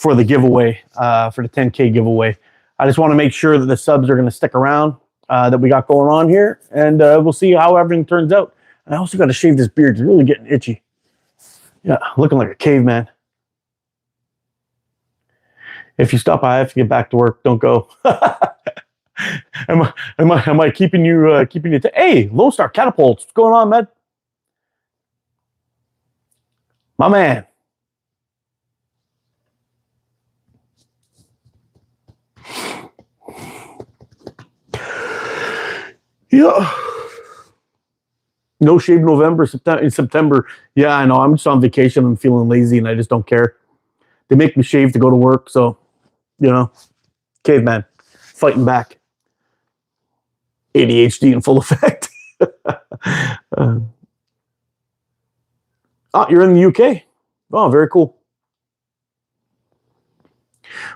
giveaway, for the 10K giveaway. I just want to make sure that the subs are going to stick around that we got going on here, and we'll see how everything turns out. And I also got to shave this beard. It's really getting itchy. Yeah, looking like a caveman. If you stop, I have to get back to work. Don't go. Am I keeping you hey, Lone Star Catapults, what's going on, man? My man. Yeah. No shave November, September. Yeah, I know. I'm just on vacation. I'm feeling lazy and I just don't care. They make me shave to go to work, so you know, caveman, fighting back. ADHD in full effect. Oh, you're in the UK. Oh, very cool.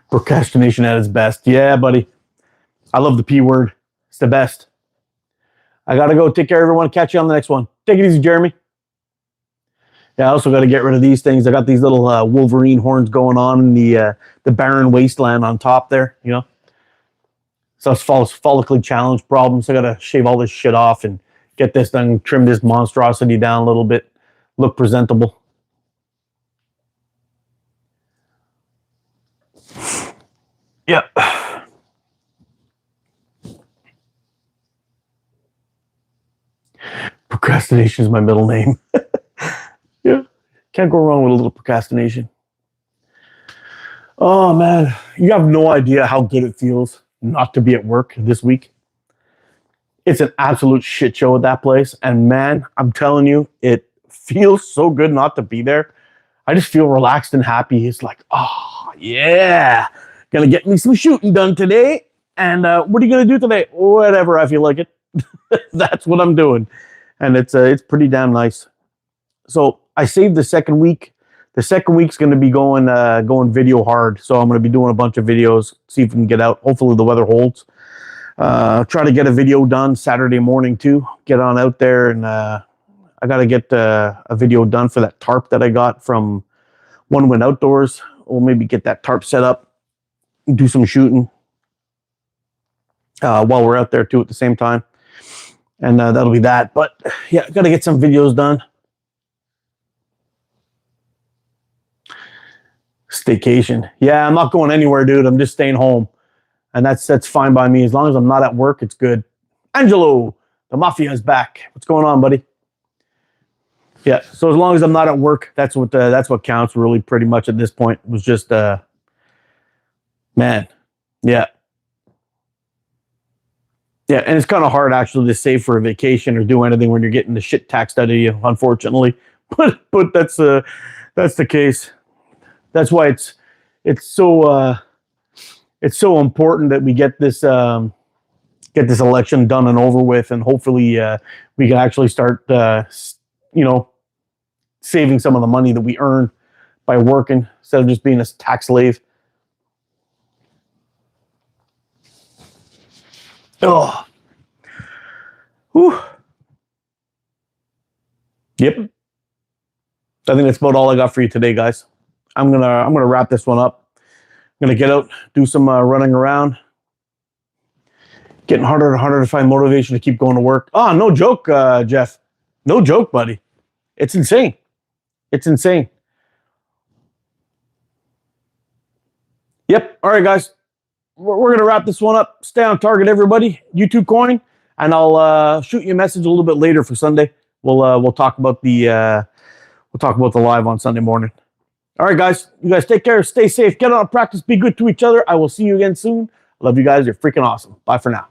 Procrastination at its best. Yeah, buddy. I love the P word. It's the best. I gotta go. Take care, everyone. Catch you on the next one. Take it easy, Jeremy. Yeah, I also got to get rid of these things. I got these little Wolverine horns going on in the barren wasteland on top there. You know, so it's follically challenged problems. So I got to shave all this shit off and get this done. Trim this monstrosity down a little bit. Look presentable. Yeah. Procrastination is my middle name. Yeah. Can't go wrong with a little procrastination. Oh man, you have no idea how good it feels not to be at work this week. It's an absolute shit show at that place. And man, I'm telling you, it feels so good not to be there. I just feel relaxed and happy. It's like, oh yeah, gonna get me some shooting done today. And what are you gonna do today? Whatever I feel like it. That's what I'm doing, and it's pretty damn nice. So I saved the second week. The second week's going to be going video hard. So I'm going to be doing a bunch of videos, see if we can get out. Hopefully the weather holds. Try to get a video done Saturday morning too. Get on out there, and I got to get a video done for that tarp that I got from One Wind Outdoors. We'll maybe get that tarp set up, do some shooting while we're out there too at the same time. And that'll be that. But yeah, got to get some videos done. Staycation. Yeah, I'm not going anywhere, dude. I'm just staying home. And that's fine by me. As long as I'm not at work, it's good. Angelo, the mafia is back. What's going on, buddy? Yeah, so as long as I'm not at work, that's what counts really pretty much at this point. It was just man. Yeah. Yeah, and it's kind of hard actually to save for a vacation or do anything when you're getting the shit taxed out of you, unfortunately. But that's the case. That's why it's so important that we get this election done and over with, and hopefully we can actually start saving some of the money that we earn by working instead of just being a tax slave. Oh, whew. Yep. I think that's about all I got for you today, guys. I'm gonna wrap this one up. I'm gonna get out, do some running around. Getting harder and harder to find motivation to keep going to work. Oh, no joke, Jeff. No joke, buddy. It's insane. It's insane. Yep. All right, guys. We're gonna wrap this one up. Stay on target, everybody. YouTube coin, and I'll shoot you a message a little bit later for Sunday. We'll talk about the live on Sunday morning. All right, guys. You guys take care. Stay safe. Get out and practice. Be good to each other. I will see you again soon. I love you guys. You're freaking awesome. Bye for now.